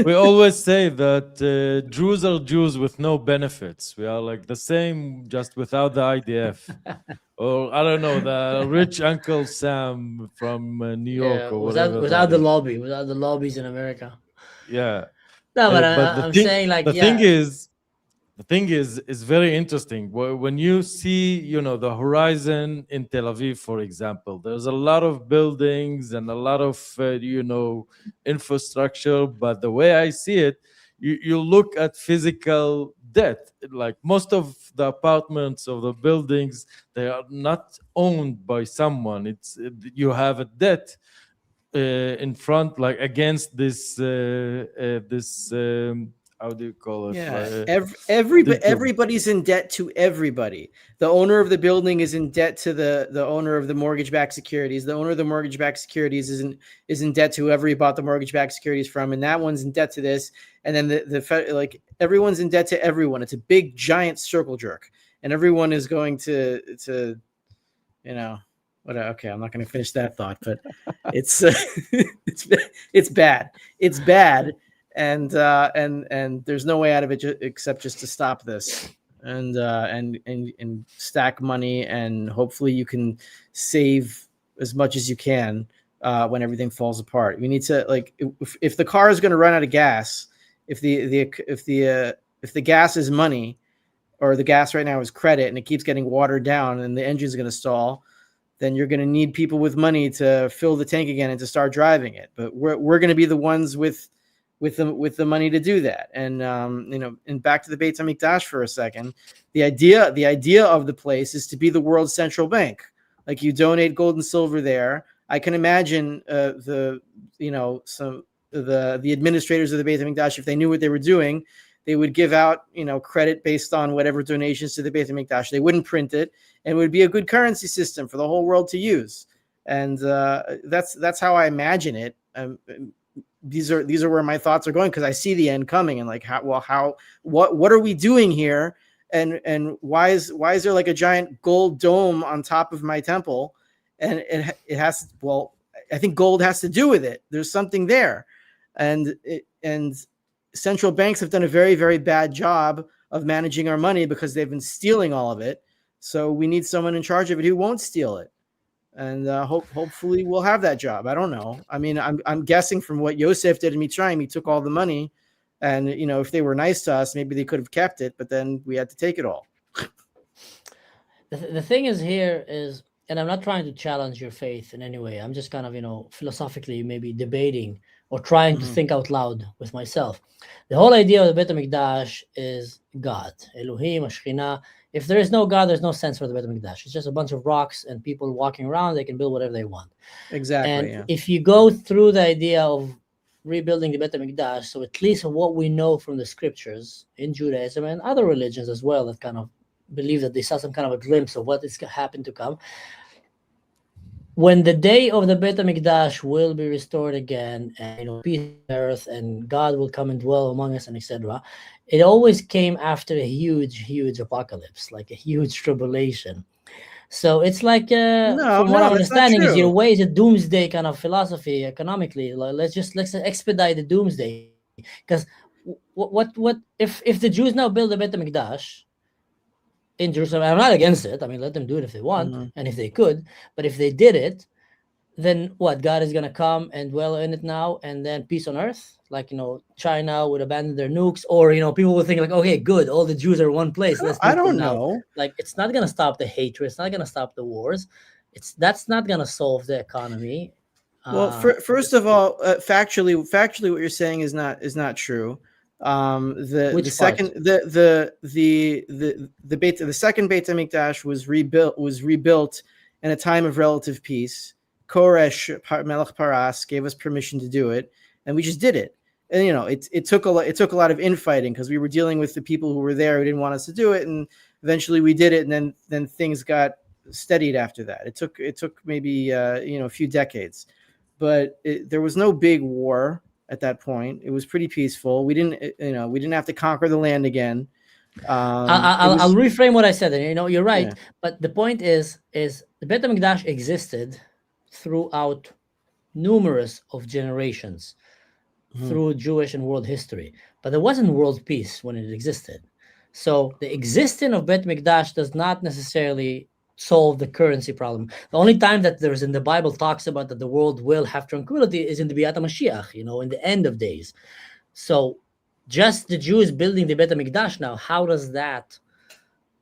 we always say that Jews are Jews with no benefits. We are like the same, just without the IDF, or I don't know, the rich Uncle Sam from New York Yeah, or whatever without that the is. lobby, without the lobbies in America. Yeah, No, but but I'm saying, like, the thing yeah, is, The thing is very interesting. When you see, the horizon in Tel Aviv, for example, there's a lot of buildings and a lot of, infrastructure. But the way I see it, you look at physical debt. Like most of the apartments of the buildings, they are not owned by someone. You have a debt in front, like against this how do you call it? Yeah, Like, the everybody's in debt to everybody. The owner of the building is in debt to the owner of the mortgage-backed securities. The owner of the mortgage-backed securities is in debt to whoever he bought the mortgage-backed securities from, and that one's in debt to this. And then like everyone's in debt to everyone. It's a big giant circle jerk, and everyone is going to okay, I'm not going to finish that thought, but it's it's bad. It's bad, and there's no way out of it except just to stop this and stack money, and hopefully you can save as much as you can when everything falls apart. We need to, like, if the car is going to run out of gas, if the gas is money, or the gas right now is credit, and it keeps getting watered down and the engine's going to stall, then you're going to need people with money to fill the tank again and to start driving it. But we're going to be the ones with the money to do that. And and back to the Beit HaMikdash for a second, the idea of the place is to be the world's central bank. Like, you donate gold and silver there. I can imagine the administrators of the Beit HaMikdash, if they knew what they were doing, they would give out, credit based on whatever donations to the Beit HaMikdash. They wouldn't print it, and it would be a good currency system for the whole world to use. And that's how I imagine it. These are where my thoughts are going, because I see the end coming, and like, what are we doing here? And why is there like a giant gold dome on top of my temple? And it has, well, I think gold has to do with it. There's something there, and central banks have done a very, very bad job of managing our money because they've been stealing all of it. So we need someone in charge of it who won't steal it. And hopefully we'll have that job. I don't know. I mean, I'm guessing from what Yosef did in Mitzrayim, he took all the money, and if they were nice to us, maybe they could have kept it, but then we had to take it all. The thing is here is, and I'm not trying to challenge your faith in any way. I'm just kind of, philosophically maybe debating or trying to think out loud with myself. The whole idea of the Beit HaMikdash is God, Elohim, Ashkina. If there is no God, there's no sense for the Beit HaMikdash. It's just a bunch of rocks and people walking around. They can build whatever they want. Exactly. And yeah. if you go through the idea of rebuilding the Beit HaMikdash, so at least what we know from the scriptures in Judaism and other religions as well, that kind of believe that they saw some kind of a glimpse of what is happened to come. When the day of the Beit HaMikdash will be restored again, and peace on earth, and God will come and dwell among us, and etc., it always came after a huge apocalypse, like a huge tribulation. So it's like, from what I'm understanding, is in a way, it's a doomsday kind of philosophy economically. Like, let's expedite the doomsday, because what if the Jews now build the Beit HaMikdash in Jerusalem? I'm not against it. I mean, let them do it if they want and if they could. But if they did it, then what? God is going to come and dwell in it now, and then peace on earth? Like, China would abandon their nukes, or, people would think like, okay, good, all the Jews are in one place. I don't know. Like, it's not going to stop the hatred. It's not going to stop the wars. That's not going to solve the economy. Well, first of all, factually, what you're saying is not true. The second Beit HaMikdash was rebuilt in a time of relative peace. Koresh Melech Paras gave us permission to do it, and we just did it. And it took a lot of infighting, because we were dealing with the people who were there who didn't want us to do it, and eventually we did it, and then things got steadied after that. It took maybe a few decades, but there was no big war at that point. It was pretty peaceful. We didn't have to conquer the land again. I'll reframe what I said. You're right, yeah. But the point is the Beit HaMikdash existed throughout numerous of generations through Jewish and world history, but there wasn't world peace when it existed. So the existence of Beit HaMikdash does not necessarily solve the currency problem. The only time that there's in the Bible talks about that the world will have tranquility is in the Biat HaMashiach, in the end of days. So Just the Jews building the Beit HaMikdash now, how does that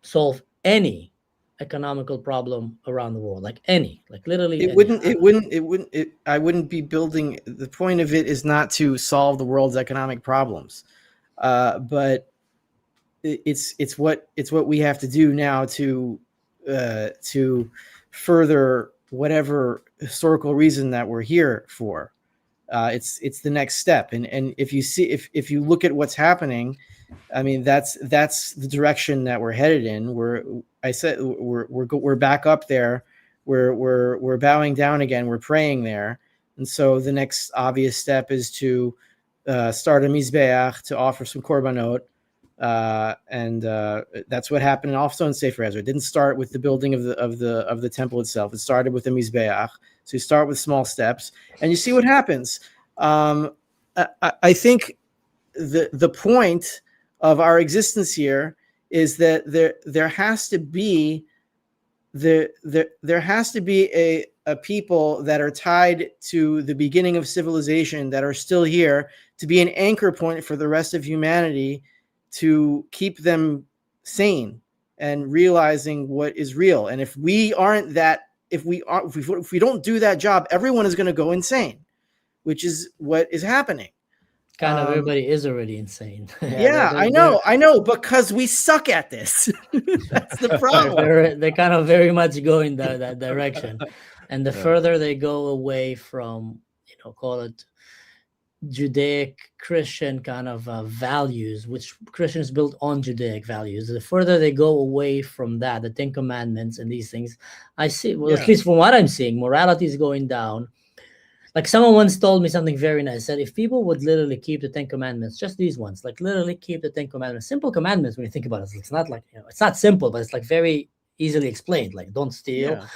solve any economical problem around the world? Like any, like literally It any. wouldn't. It wouldn't. It wouldn't. I wouldn't be building. The point of it is not to solve the world's economic problems, but it's what we have to do now to further whatever historical reason that we're here for. It's the next step, and if you see if you look at what's happening, I mean that's the direction that we're headed in. We're back up there. We're bowing down again. We're praying there, and so the next obvious step is to start a mizbeach, to offer some korbanot, and that's what happened also in Sefer Ezra. It didn't start with the building of the temple itself. It started with the mizbeach. So you start with small steps, and you see what happens. I think the point of our existence here is that there has to be there has to be a people that are tied to the beginning of civilization that are still here to be an anchor point for the rest of humanity, to keep them sane and realizing what is real. And if we aren't that, if we don't do that job, everyone is going to go insane, which is what is happening. Kind of everybody is already insane. Yeah, I know, because we suck at this. That's the problem. They kind of very much go in that direction, and the Yeah. further they go away from, call it Judaic Christian kind of values, which Christians built on Judaic values, the further they go away from that, the Ten Commandments and these things, I see. Well, at least from what I'm seeing, morality is going down. Like someone once told me something very nice. Said if people would literally keep the Ten Commandments, just these ones, like literally keep the Ten Commandments, simple commandments. When you think about it, it's not like it's not simple, but it's like very easily explained. Like don't steal,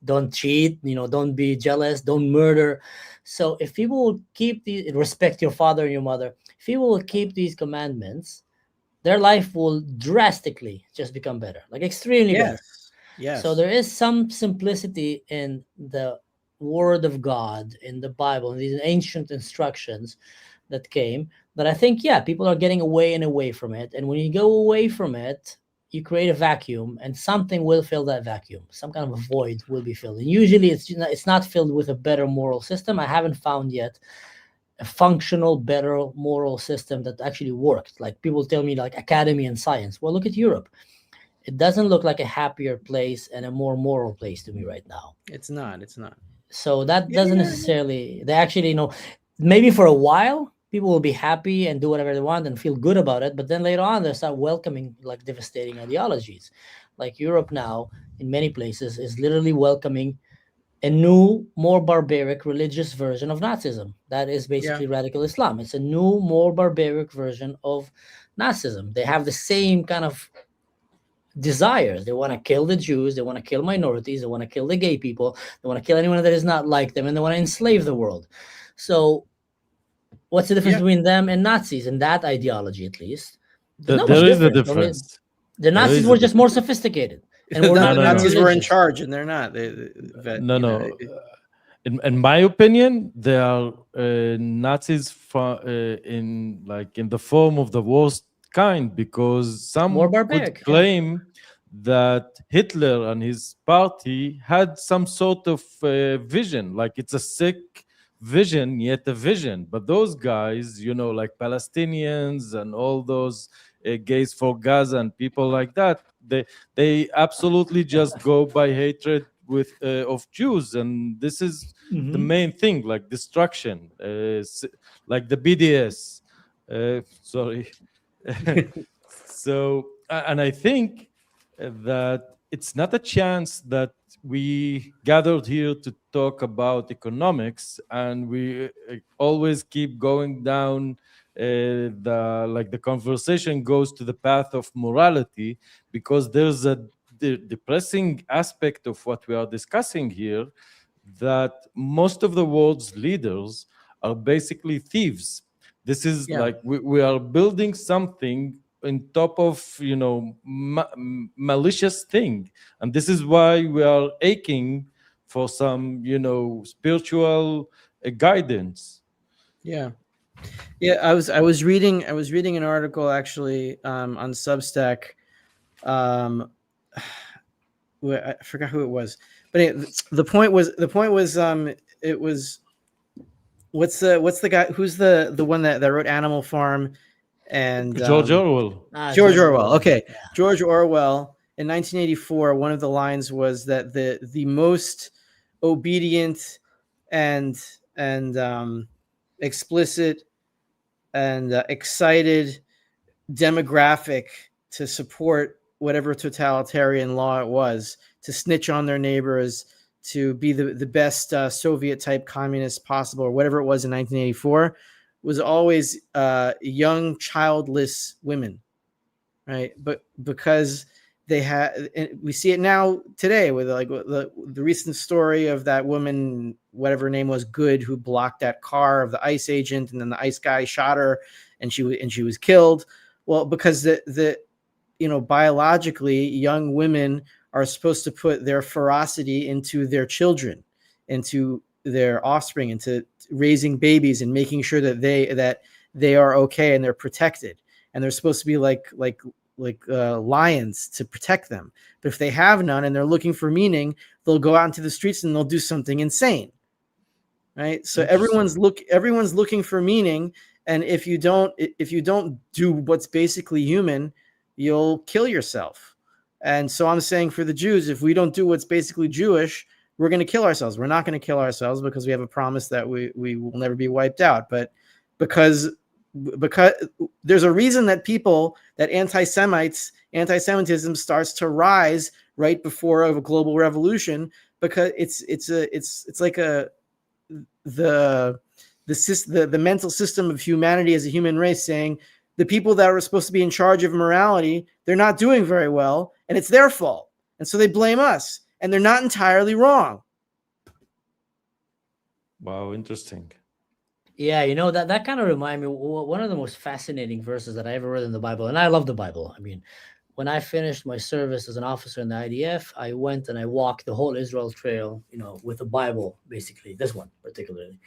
don't cheat, don't be jealous, don't murder. So if people will keep these, respect your father and your mother, if people will keep these commandments, their life will drastically just become better, like extremely better. Yes. So there is some simplicity in the word of God, in the Bible, in these ancient instructions that came, that I think, people are getting away from it. And when you go away from it, you create a vacuum, and something will fill that vacuum. Some kind of a void will be filled. And usually it's not filled with a better moral system. I haven't found yet a functional, better moral system that actually worked. Like people tell me like academy and science. Well, look at Europe. It doesn't look like a happier place and a more moral place to me right now. It's not. So that doesn't necessarily, they actually, maybe for a while, people will be happy and do whatever they want and feel good about it. But then later on, they start welcoming like devastating ideologies. Like Europe now, in many places, is literally welcoming a new, more barbaric religious version of Nazism. That is basically radical Islam. It's a new, more barbaric version of Nazism. They have the same kind of desires. They want to kill the Jews, they want to kill minorities, they want to kill the gay people, they want to kill anyone that is not like them, and they want to enslave the world. So what's the difference between them and Nazis in that ideology? At least There is a difference. The Nazis were just more sophisticated, and the not Nazis were in religious. charge, and they're not. No. In my opinion, they are Nazis in the form of the worst kind, because some More barbaric, could claim that Hitler and his party had some sort of vision, like it's a sick vision, yet a vision. But those guys, like Palestinians and all those gays for Gaza and people like that, they absolutely just go by hatred with of Jews, and this is the main thing, like destruction, like the BDS. Sorry. So, and I think that it's not a chance that we gathered here to talk about economics, and we always keep going down the conversation goes to the path of morality, because there's a depressing aspect of what we are discussing here, that most of the world's leaders are basically thieves. This is like we are building something on top of malicious thing, and this is why we are aching for some spiritual guidance. Yeah, I was reading an article actually on Substack. Um, I forgot who it was, but the point was it was what's the guy who's the one that wrote Animal Farm and George Orwell. George George Orwell. Orwell. Okay, George Orwell in 1984. One of the lines was that the most obedient and explicit and excited demographic to support whatever totalitarian law it was, to snitch on their neighbors, to be the best Soviet type communist possible, or whatever it was in 1984, was always young, childless women, right? But because they had, we see it now today with like the recent story of that woman, whatever her name was, Good, who blocked that car of the ICE agent, and then the ICE guy shot her, and she was killed. Well, because the biologically, young women are supposed to put their ferocity into their children, into their offspring, into raising babies and making sure that they are okay and they're protected, and they're supposed to be like lions to protect them. But if they have none and they're looking for meaning, they'll go out into the streets and they'll do something insane, right? So Interesting. everyone's looking for meaning, and if you don't do what's basically human, you'll kill yourself. And so I'm saying, for the Jews, if we don't do what's basically Jewish, we're going to kill ourselves. We're not going to kill ourselves because we have a promise that we will never be wiped out. But because there's a reason that anti-Semitism starts to rise right before a global revolution, because it's like the mental system of humanity as a human race saying, the people that are supposed to be in charge of morality, they're not doing very well, and it's their fault, and so they blame us, and they're not entirely wrong. Wow, interesting. Yeah, that kind of remind me one of the most fascinating verses that I ever read in the Bible, and I love the Bible. I mean, when I finished my service as an officer in the IDF, I went and I walked the whole Israel Trail, with the Bible, basically this one particularly,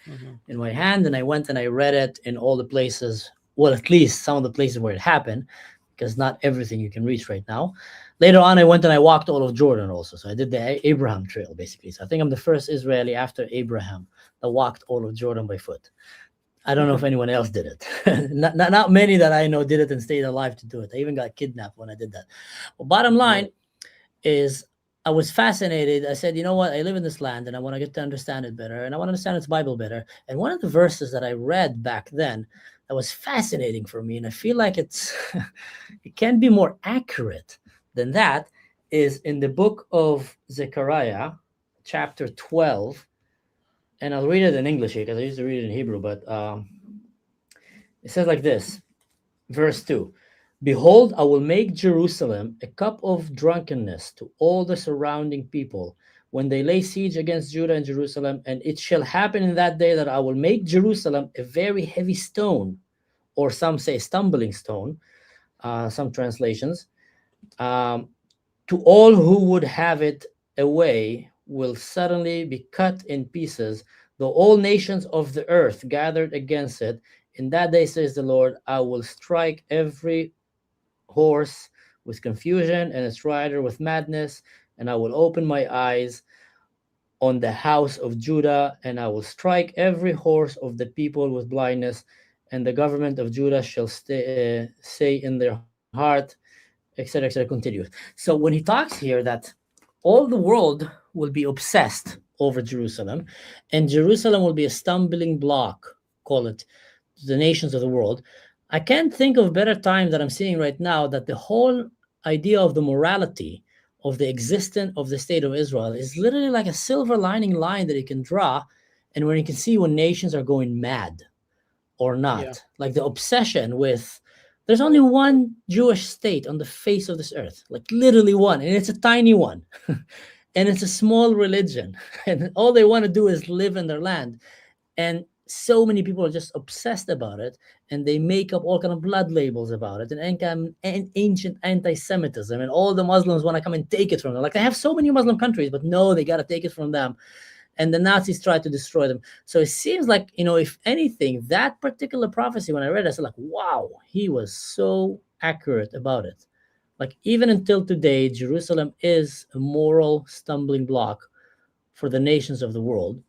in my hand, and I went and I read it in all the places. Well, at least some of the places where it happened, because not everything you can reach right now. Later on, I went and I walked all of Jordan also. So I did the Abraham Trail, basically. So I think I'm the first Israeli after Abraham that walked all of Jordan by foot. I don't know if anyone else did it. not many that I know did it and stayed alive to do it. I even got kidnapped when I did that. Well, bottom line is, I was fascinated. I said, you know what? I live in this land and I want to get to understand it better, and I want to understand its Bible better. And one of the verses that I read back then that was fascinating for me, and I feel like it can be more accurate than that, is in the book of Zechariah, chapter 12. And I'll read it in English here because I used to read it in Hebrew, but it says like this, verse 2. Behold, I will make Jerusalem a cup of drunkenness to all the surrounding people when they lay siege against Judah and Jerusalem. And it shall happen in that day that I will make Jerusalem a very heavy stone, or some say stumbling stone, some translations, to all who would have it away will suddenly be cut in pieces, though all nations of the earth gathered against it. In that day, says the Lord, I will strike every horse with confusion and its rider with madness, and I will open my eyes on the house of Judah, and I will strike every horse of the people with blindness, and the government of Judah shall say in their heart, etc., etc., continues. So when he talks here that all the world will be obsessed over Jerusalem, and Jerusalem will be a stumbling block, call it, to the nations of the world, I can't think of a better time that I'm seeing right now, that the whole idea of the morality of the existence of the state of Israel is literally like a silver lining line that you can draw, and where you can see when nations are going mad or not. Yeah. Like the obsession with, there's only one Jewish state on the face of this earth, like literally one, and it's a tiny one. And it's a small religion, and all they want to do is live in their land. And so many people are just obsessed about it, and they make up all kind of blood labels about it, and ancient anti-Semitism, and all the Muslims want to come and take it from them. Like, they have so many Muslim countries, but no, they got to take it from them. and the Nazis tried to destroy them. So it seems like, if anything, that particular prophecy, when I read it, I said like, wow, he was so accurate about it. Like, even until today, Jerusalem is a moral stumbling block for the nations of the world.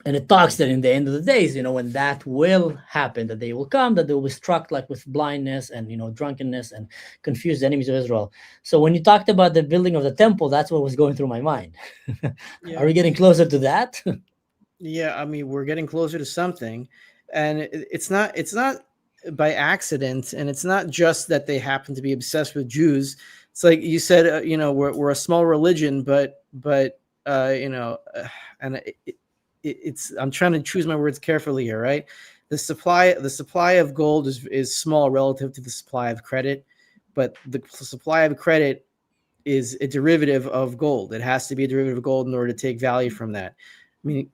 And it talks that in the end of the days, when that will happen, that they will come, that they will be struck like with blindness and, drunkenness and confused enemies of Israel. So when you talked about the building of the temple, that's what was going through my mind. Yeah. Are we getting closer to that? Yeah, I mean, we're getting closer to something, and it's not by accident, and it's not just that they happen to be obsessed with Jews. It's like you said, we're a small religion, but and it's I'm trying to choose my words carefully here, right? The supply of gold is small relative to the supply of credit, but the supply of credit is a derivative of gold. It has to be a derivative of gold in order to take value from that. I mean,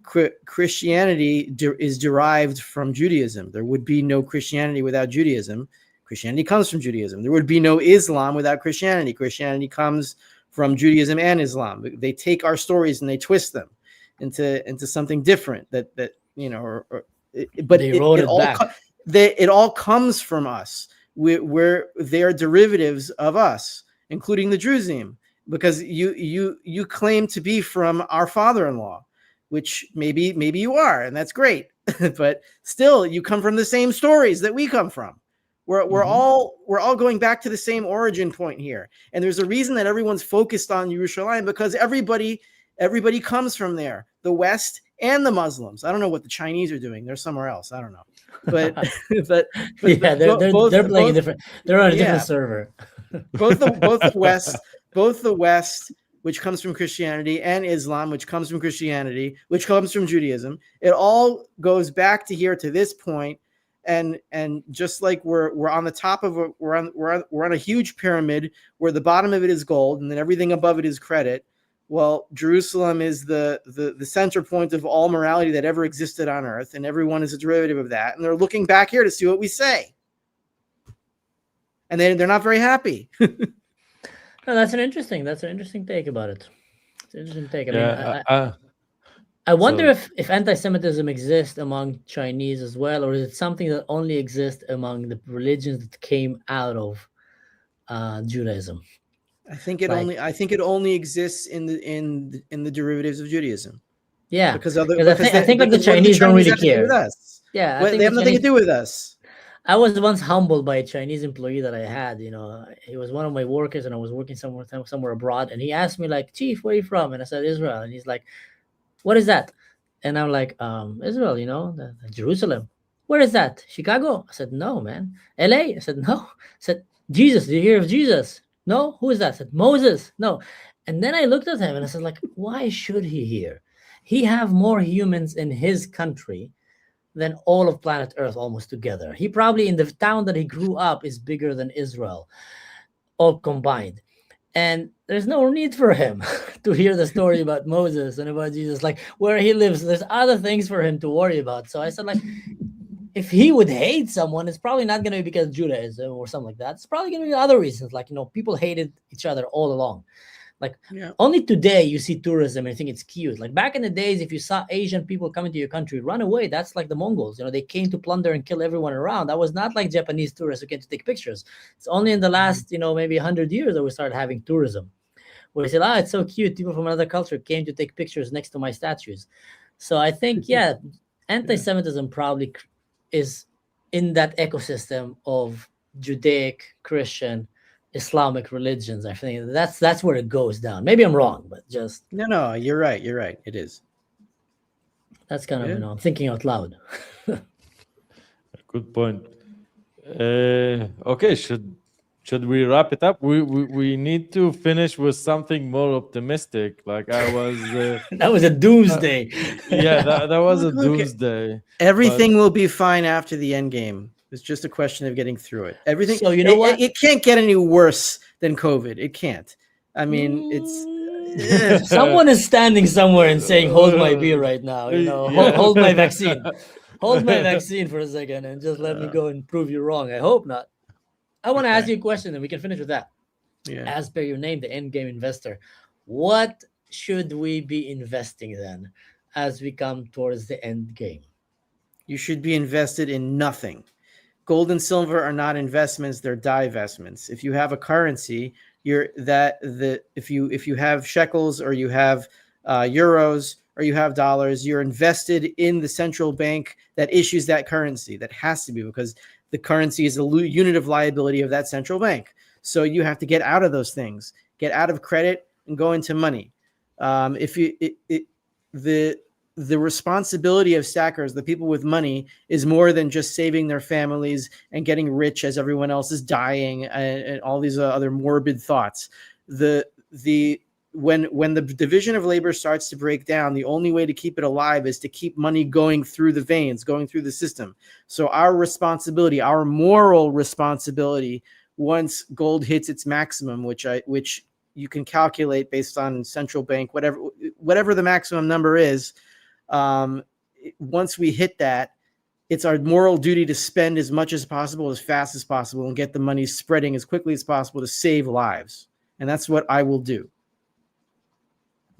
Christianity is derived from Judaism. There would be no Christianity without Judaism. Christianity comes from Judaism. There would be no Islam without Christianity. Christianity comes from Judaism and Islam. They take our stories and they twist them into something different. But they wrote it back. It all comes from us. They are derivatives of us, including the Drusim, because you claim to be from our father-in-law, which maybe you are, and that's great. But still, you come from the same stories that we come from. We're all going back to the same origin point here, and there's a reason that everyone's focused on Yerushalayim, because everybody comes from there, the West and the Muslims. I don't know what the Chinese are doing; they're somewhere else. I don't know, but yeah, they're playing different. They're on a different server. both the West, which comes from Christianity, and Islam, which comes from Christianity, which comes from Judaism. It all goes back to here, to this point, and just like we're on the top of we're on a huge pyramid where the bottom of it is gold, and then everything above it is credit. Well, Jerusalem is the center point of all morality that ever existed on earth, and everyone is a derivative of that. And they're looking back here to see what we say, and they're not very happy. No, that's an interesting take about it. It's an interesting take. I wonder if anti-Semitism exists among Chinese as well, or is it something that only exists among the religions that came out of Judaism? I think it only exists in the derivatives of Judaism. Yeah, because I think like the Chinese don't really care. With us? Yeah, they have nothing to do with us. I was once humbled by a Chinese employee that I had. He was one of my workers, and I was working somewhere abroad. And he asked me like, "Chief, where are you from?" And I said, "Israel." And he's like, "What is that?" And I'm like, "Israel, the Jerusalem. Where is that? Chicago?" I said, "No, man." LA? I said, "No." I said, "Jesus, did you hear of Jesus?" "No." "Who is that?" I said, "Moses." "No." And then I looked at him and I said, like, why should he hear? He have more humans in his country than all of planet Earth almost together. He probably, in the town that he grew up, is bigger than Israel, all combined. And there's no need for him to hear the story about Moses and about Jesus, like where he lives. There's other things for him to worry about. So I said, like, if he would hate someone, it's probably not going to be because of Judaism or something like that. It's probably going to be other reasons. Like, people hated each other all along. Like, only today you see tourism and you think it's cute. Like, back in the days, if you saw Asian people coming to your country, run away. That's like the Mongols. They came to plunder and kill everyone around. That was not like Japanese tourists who came to take pictures. It's only in the last, maybe 100 years that we started having tourism, where we said, it's so cute. People from another culture came to take pictures next to my statues. So I think, anti-Semitism probably is in that ecosystem of Judaic, Christian, Islamic religions. I think that's where it goes down. Maybe I'm wrong, but just no, you're right. It is. That's kind of I'm thinking out loud. Good point. Okay, should we wrap it up? We need to finish with something more optimistic. Like I was. That was a doomsday. That was a doomsday. Everything will be fine after the end game. It's just a question of getting through it. Everything. So what? It can't get any worse than COVID. It can't. I mean, it's someone is standing somewhere and saying, "Hold my beer right now." Hold my vaccine. Hold my vaccine for a second and just let me go and prove you wrong. I hope not. I want to ask you a question, and we can finish with that. Yeah. As per your name, the endgame investor, what should we be investing then? as we come towards the end game? You should be invested in nothing. Gold and silver are not investments; they're divestments. If you have a currency, if you have shekels or you have euros or you have dollars, you're invested in the central bank that issues that currency. That has to be, because the currency is a unit of liability of that central bank. So you have to get out of those things, get out of credit, and go into money. If you the responsibility of stackers, the people with money, is more than just saving their families and getting rich as everyone else is dying, and all these other morbid thoughts. When the division of labor starts to break down, the only way to keep it alive is to keep money going through the veins, going through the system. So our responsibility, our moral responsibility, once gold hits its maximum, which you can calculate based on central bank, whatever the maximum number is. Once we hit that, it's our moral duty to spend as much as possible, as fast as possible, and get the money spreading as quickly as possible to save lives. And that's what I will do.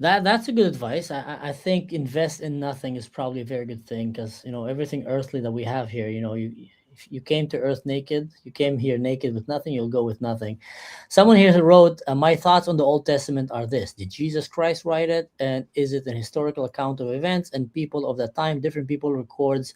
That's a good advice. I think invest in nothing is probably a very good thing, because everything earthly that we have here, if you came to earth naked, you came here naked with nothing, you'll go with nothing. Someone here wrote, my thoughts on the Old Testament are this: did Jesus Christ write it, and is it an historical account of events and people of that time? Different people records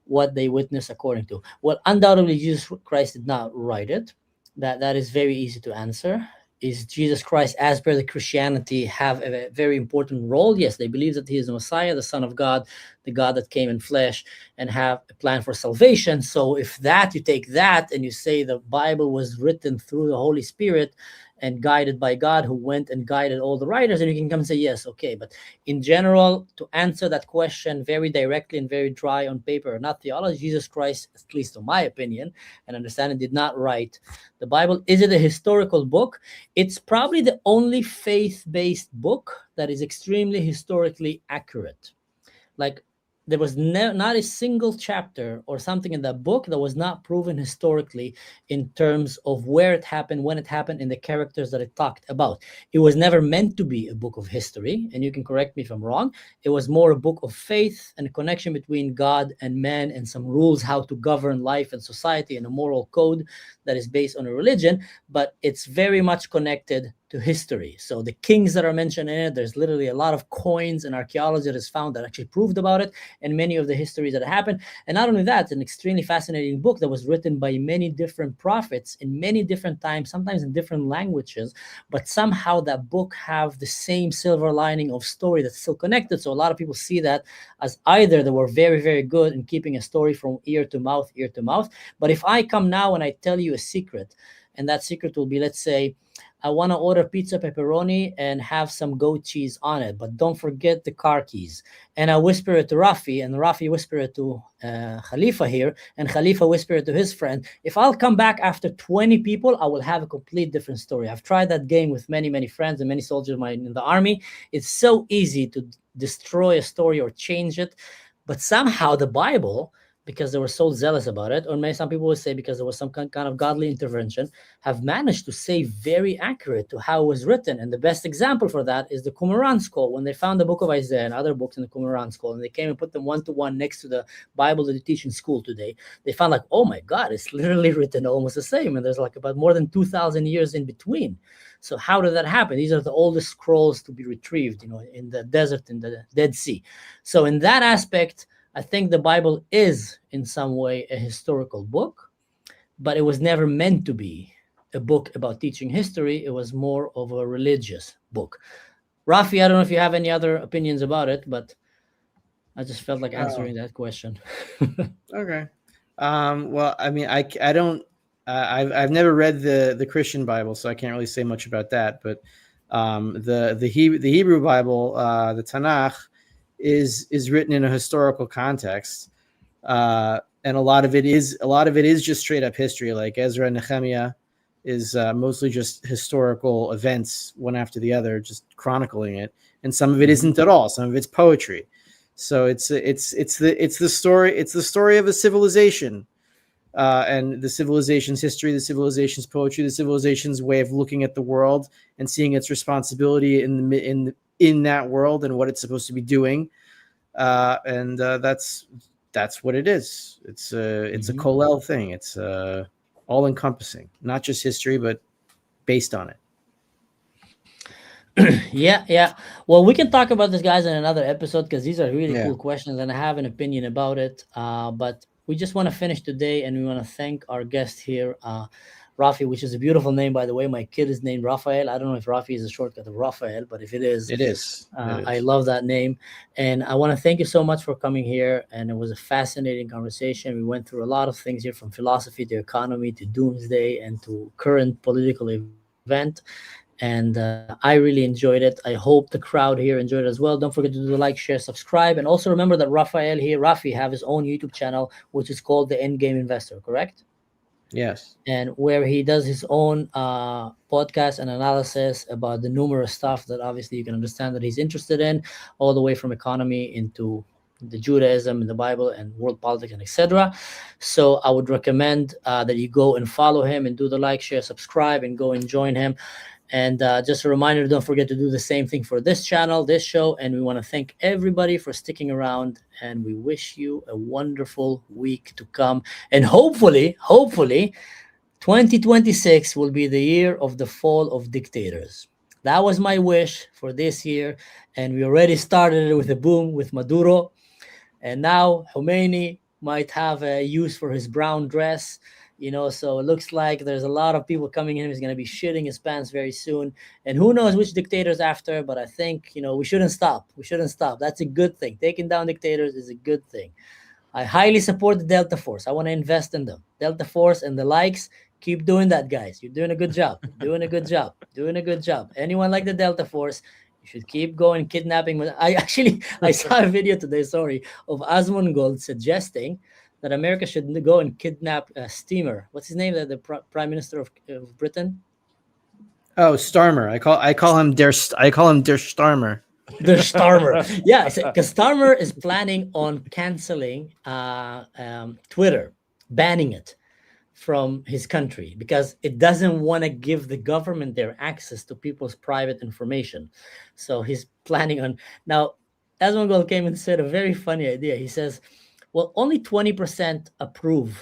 what they witnessed according to. Well, undoubtedly Jesus Christ did not write it. That is very easy to answer. Is Jesus Christ, as per the Christianity, have a very important role? Yes, they believe that he is the Messiah, the Son of God, the God that came in flesh, and have a plan for salvation. So if you take that and you say the Bible was written through the Holy Spirit and guided by God, who went and guided all the writers, and you can come and say, yes, okay. But in general, to answer that question very directly and very dry on paper, not theology, Jesus Christ, at least in my opinion and understanding, did not write the Bible. Is it a historical book? It's probably the only faith-based book that is extremely historically accurate. Like, there was not a single chapter or something in that book that was not proven historically in terms of where it happened, when it happened, and the characters that it talked about. It was never meant to be a book of history, and you can correct me if I'm wrong. It was more a book of faith and a connection between God and man, and some rules how to govern life and society, and a moral code that is based on a religion, but it's very much connected to history. So the kings that are mentioned in it, there's literally a lot of coins and archaeology that is found that actually proved about it, and many of the histories that happened. And not only that, it's an extremely fascinating book that was written by many different prophets in many different times, sometimes in different languages, but somehow that book have the same silver lining of story that's still connected. So a lot of people see that as either they were very, very good in keeping a story from ear to mouth, but if I come now and I tell you a secret, and that secret will be, let's say, I want to order pizza pepperoni and have some goat cheese on it, but don't forget the car keys. And I whisper it to Rafi, and Rafi whisper it to Khalifa here, and Khalifa whisper it to his friend. If I'll come back after 20 people, I will have a complete different story. I've tried that game with many, many friends and many soldiers of mine in the army. It's so easy to destroy a story or change it. But somehow the Bible, because they were so zealous about it, or maybe some people would say because there was some kind of godly intervention, have managed to stay very accurate to how it was written. And the best example for that is the Qumran scroll. When they found the book of Isaiah and other books in the Qumran scroll, and they came and put them one-to-one next to the Bible that you teach in school today, they found like, oh my God, it's literally written almost the same. And there's like about more than 2,000 years in between. So how did that happen? These are the oldest scrolls to be retrieved, in the desert, in the Dead Sea. So in that aspect, I think the Bible is in some way a historical book, but it was never meant to be a book about teaching history. It was more of a religious book. Rafi, I don't know if you have any other opinions about it, but I just felt like answering that question. Okay. Well, I mean, I don't. I've never read the Christian Bible, so I can't really say much about that. But the Hebrew Bible, the Tanakh, is written in a historical context, and a lot of it is just straight up history. Like Ezra and Nehemiah is mostly just historical events, one after the other, just chronicling it. And some of it isn't at all. Some of it's poetry. So it's the story of a civilization, and the civilization's history, the civilization's poetry, the civilization's way of looking at the world and seeing its responsibility in that world and what it's supposed to be doing. and that's what it is. It's a Mhm. Colel thing. It's all encompassing, not just history, but based on it. Yeah, yeah. Well, we can talk about this, guys, in another episode because these are really Yeah. cool questions, and I have an opinion about it. But we just want to finish today, and we want to thank our guest here, Rafi, which is a beautiful name, by the way. My kid is named Raphael. I don't know if Rafi is a shortcut of Raphael, but if it is, It is. It I is. love that name. And I want to thank you so much for coming here. And it was a fascinating conversation. We went through a lot of things here, from philosophy to economy to doomsday and to current political event. And I really enjoyed it. I hope the crowd here enjoyed it as well. Don't forget to do the like, share, subscribe, and also remember that Rafael here, Rafi, have his own YouTube channel, which is called the Endgame Investor, correct? Yes. And where he does his own podcast and analysis about the numerous stuff that obviously you can understand that he's interested in, all the way from economy into the Judaism and the Bible and world politics and etc. So I would recommend that you go and follow him and do the like, share, subscribe, and go and join him. And just a reminder, don't forget to do the same thing for this channel, this show. And we want to thank everybody for sticking around. And we wish you a wonderful week to come. And hopefully, 2026 will be the year of the fall of dictators. That was my wish for this year. And we already started it with a boom with Maduro. And now Khomeini might have a use for his brown dress, so it looks like there's a lot of people coming in. He's going to be shitting his pants very soon. And who knows which dictators after, but I think, we shouldn't stop. We shouldn't stop. That's a good thing. Taking down dictators is a good thing. I highly support the Delta Force. I want to invest in them. Delta Force and the likes, keep doing that, guys. You're doing a good job. Doing a good job. Doing a good job. Anyone like the Delta Force, you should keep going kidnapping. I saw a video today, sorry, of Asmongold suggesting that America should go and kidnap a steamer. What's his name? The Prime Minister of Britain? Oh, Starmer. I call him Der Starmer. The Starmer. Yeah, because Starmer is planning on canceling Twitter, banning it from his country because it doesn't want to give the government their access to people's private information. So he's planning on now. Asmongold came and said a very funny idea. He says, "Well, only 20% approve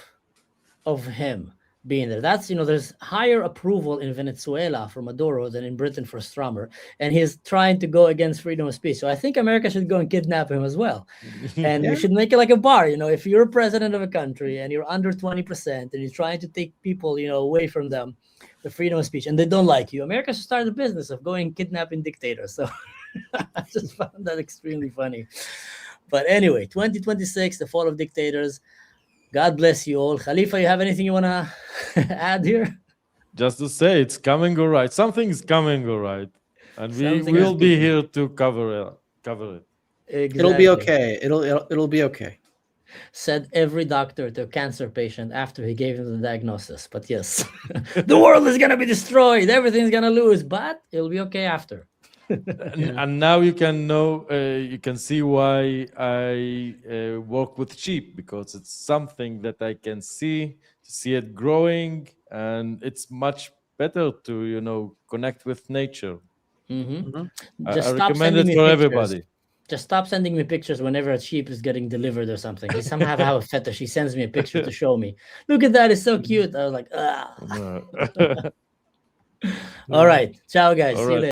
of him being there. That's, there's higher approval in Venezuela for Maduro than in Britain for Strummer, and he's trying to go against freedom of speech. So I think America should go and kidnap him as well. And we should make it like a bar. If you're president of a country and you're under 20% and you're trying to take people, away from them, the freedom of speech, and they don't like you, America should start the business of going and kidnapping dictators. So I just found that extremely funny. But anyway, 2026, the fall of dictators. God bless you all. Khalifa, you have anything you want to add here? Just to say, it's coming all right. Something's coming all right. And we Something is will be kicking. here to cover it. Exactly. It'll be okay. It'll be okay. Said every doctor to a cancer patient after he gave him the diagnosis. But yes, the world is going to be destroyed. Everything's going to lose, but it'll be okay after. And now you can see why I work with sheep, because it's something that I can see it growing, and it's much better to connect with nature. Mhm. Just I stop recommend sending it me for pictures. everybody. Just stop sending me pictures whenever a sheep is getting delivered or something. He somehow have a fetish. He sends me a picture to show me. Look at that. It's so cute. I was like, ah. Uh, All right. Ciao, guys. all See you right. later.